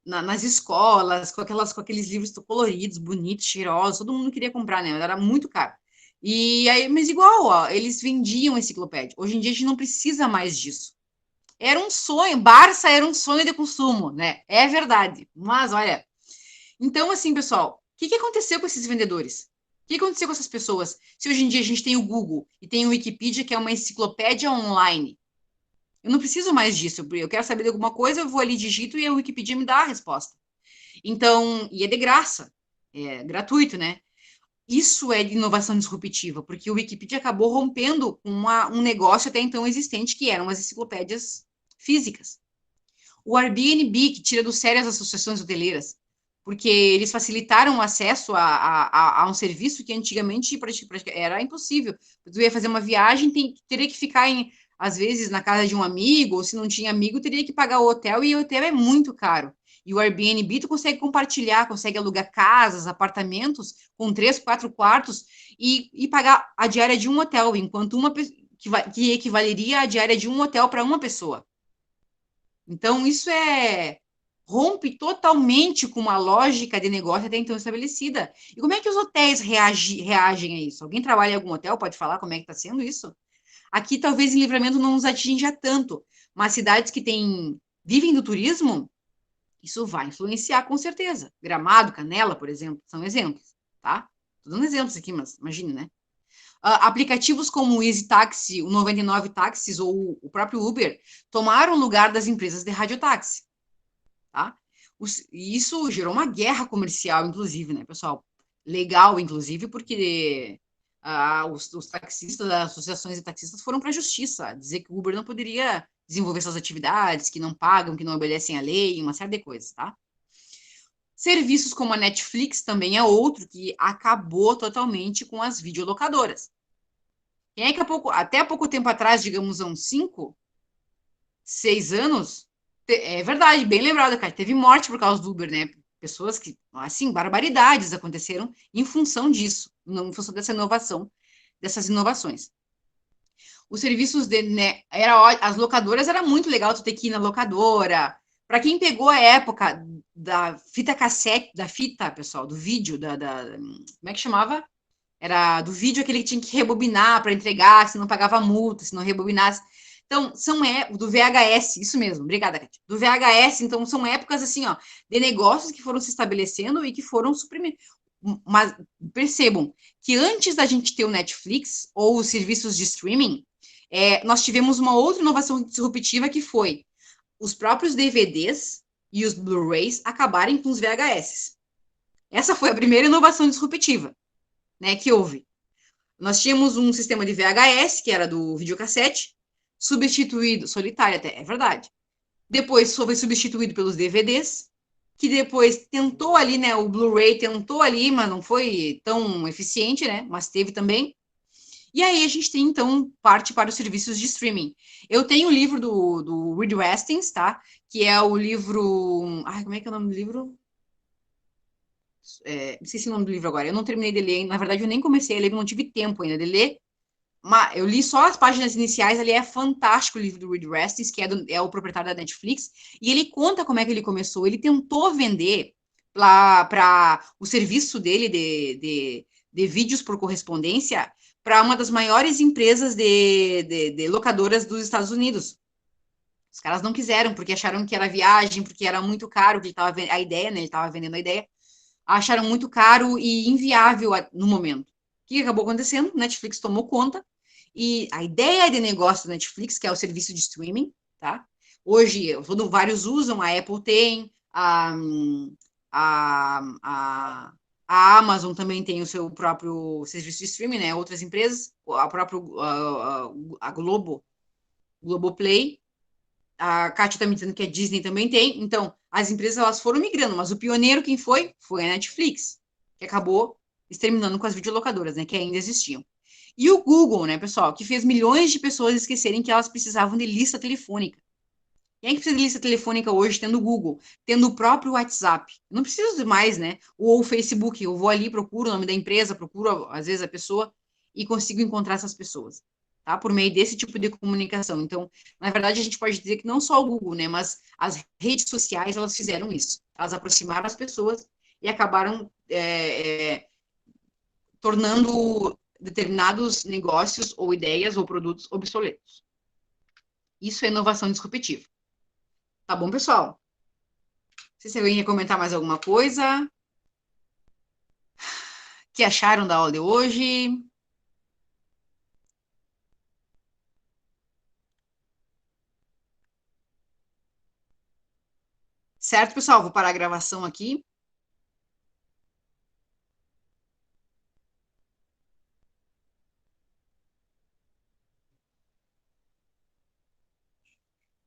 [SPEAKER 1] nas escolas, com aqueles livros coloridos, bonitos, cheirosos, todo mundo queria comprar, né? Era muito caro. E aí, mas igual, ó, eles vendiam enciclopédia. Hoje em dia a gente não precisa mais disso. Era um sonho, Barça era um sonho de consumo, né? É verdade. Mas olha, então assim, pessoal, o que aconteceu com esses vendedores? O que aconteceu com essas pessoas? Se hoje em dia a gente tem o Google e tem o Wikipedia, que é uma enciclopédia online. Eu não preciso mais disso. Eu quero saber de alguma coisa, eu vou ali, digito e a Wikipedia me dá a resposta. Então, e é de graça, é gratuito, né? Isso é de inovação disruptiva, porque o Wikipedia acabou rompendo um negócio até então existente, que eram as enciclopédias físicas. O Airbnb, que tira do sério as associações hoteleiras, porque eles facilitaram o acesso a um serviço que antigamente era impossível. Tu ia fazer uma viagem, teria que ficar, às vezes, na casa de um amigo, ou se não tinha amigo, teria que pagar o hotel, e o hotel é muito caro. E o Airbnb, tu consegue compartilhar, consegue alugar casas, apartamentos com 3, 4 quartos e pagar a diária de um hotel, enquanto que equivaleria à diária de um hotel para uma pessoa. Então, isso rompe totalmente com uma lógica de negócio até então estabelecida. E como é que os hotéis reagem a isso? Alguém trabalha em algum hotel? Pode falar como é que está sendo isso? Aqui, talvez, em Livramento não nos atinja tanto, mas cidades que vivem do turismo, isso vai influenciar com certeza. Gramado, Canela, por exemplo, são exemplos, tá? Estou dando exemplos aqui, mas imagine, né? Aplicativos como o Easy Taxi, o 99 Táxis ou o próprio Uber tomaram o lugar das empresas de radiotáxi, tá? E isso gerou uma guerra comercial, inclusive, né, pessoal? Legal, inclusive, porque os taxistas, as associações de taxistas foram para a justiça, dizer que o Uber não poderia desenvolver suas atividades, que não pagam, que não obedecem à lei, uma série de coisas, tá? Serviços como a Netflix também é outro que acabou totalmente com as videolocadoras. Quem é que até há pouco tempo atrás, digamos, há uns 5, 6 anos, é verdade, bem lembrado, cara, teve morte por causa do Uber, né? Pessoas que, assim, barbaridades aconteceram em função disso, em função dessa inovação, dessas inovações. Os serviços né, as locadoras era muito legal tu ter que ir na locadora. Para quem pegou a época da fita cassete, da fita, pessoal, do vídeo, como é que chamava? Era do vídeo aquele que tinha que rebobinar para entregar, se não pagava multa, se não rebobinasse. Então, do VHS, isso mesmo, obrigada, Kátia. Do VHS, então, são épocas assim, ó, de negócios que foram se estabelecendo e que foram suprimidos. Mas percebam que antes da gente ter o Netflix ou os serviços de streaming, nós tivemos uma outra inovação disruptiva que foi os próprios DVDs e os Blu-rays acabarem com os VHS. Essa foi a primeira inovação disruptiva, né, que houve. Nós tínhamos um sistema de VHS, que era do videocassete, substituído, solitário até, é verdade. Depois foi substituído pelos DVDs, que depois tentou ali, né, o Blu-ray tentou ali, mas não foi tão eficiente, né, mas teve também. E aí a gente tem, então, parte para os serviços de streaming. Eu tenho o livro do Reed Hastings, tá, que é o livro... Ai, como é que é o nome do livro? Não sei se é o nome do livro agora, eu não terminei de ler, na verdade eu nem comecei a ler, não tive tempo ainda de ler, mas eu li só as páginas iniciais, ali é fantástico o livro do Reed Hastings, que é o proprietário da Netflix, e ele conta como é que ele começou, ele tentou vender para o serviço dele de vídeos por correspondência para uma das maiores empresas de locadoras dos Estados Unidos. Os caras não quiseram, porque acharam que era viagem, porque era muito caro, que ele tava, a ideia, né, ele estava vendendo a ideia, acharam muito caro e inviável no momento. O que acabou acontecendo? Netflix tomou conta e a ideia de negócio da Netflix, que é o serviço de streaming, tá? Hoje, vários usam, a Apple tem, a Amazon também tem o seu próprio serviço de streaming, né? Outras empresas, a própria a Globoplay, a Kátia está me dizendo que a Disney também tem. Então, as empresas elas foram migrando, mas o pioneiro quem foi? Foi a Netflix, que acabou exterminando com as videolocadoras, né, que ainda existiam. E o Google, né, pessoal, que fez milhões de pessoas esquecerem que elas precisavam de lista telefônica. Quem é que precisa de lista telefônica hoje, tendo o Google, tendo o próprio WhatsApp? Não preciso mais, né? Ou o Facebook, eu vou ali, procuro o nome da empresa, procuro, às vezes, a pessoa e consigo encontrar essas pessoas, tá? Por meio desse tipo de comunicação. Então, na verdade, a gente pode dizer que não só o Google, né? Mas as redes sociais, elas fizeram isso. Elas aproximaram as pessoas e acabaram tornando determinados negócios ou ideias ou produtos obsoletos. Isso é inovação disruptiva. Tá bom, pessoal? Se alguém quer comentar mais alguma coisa, o que acharam da aula de hoje? Certo, pessoal? Vou parar a gravação aqui.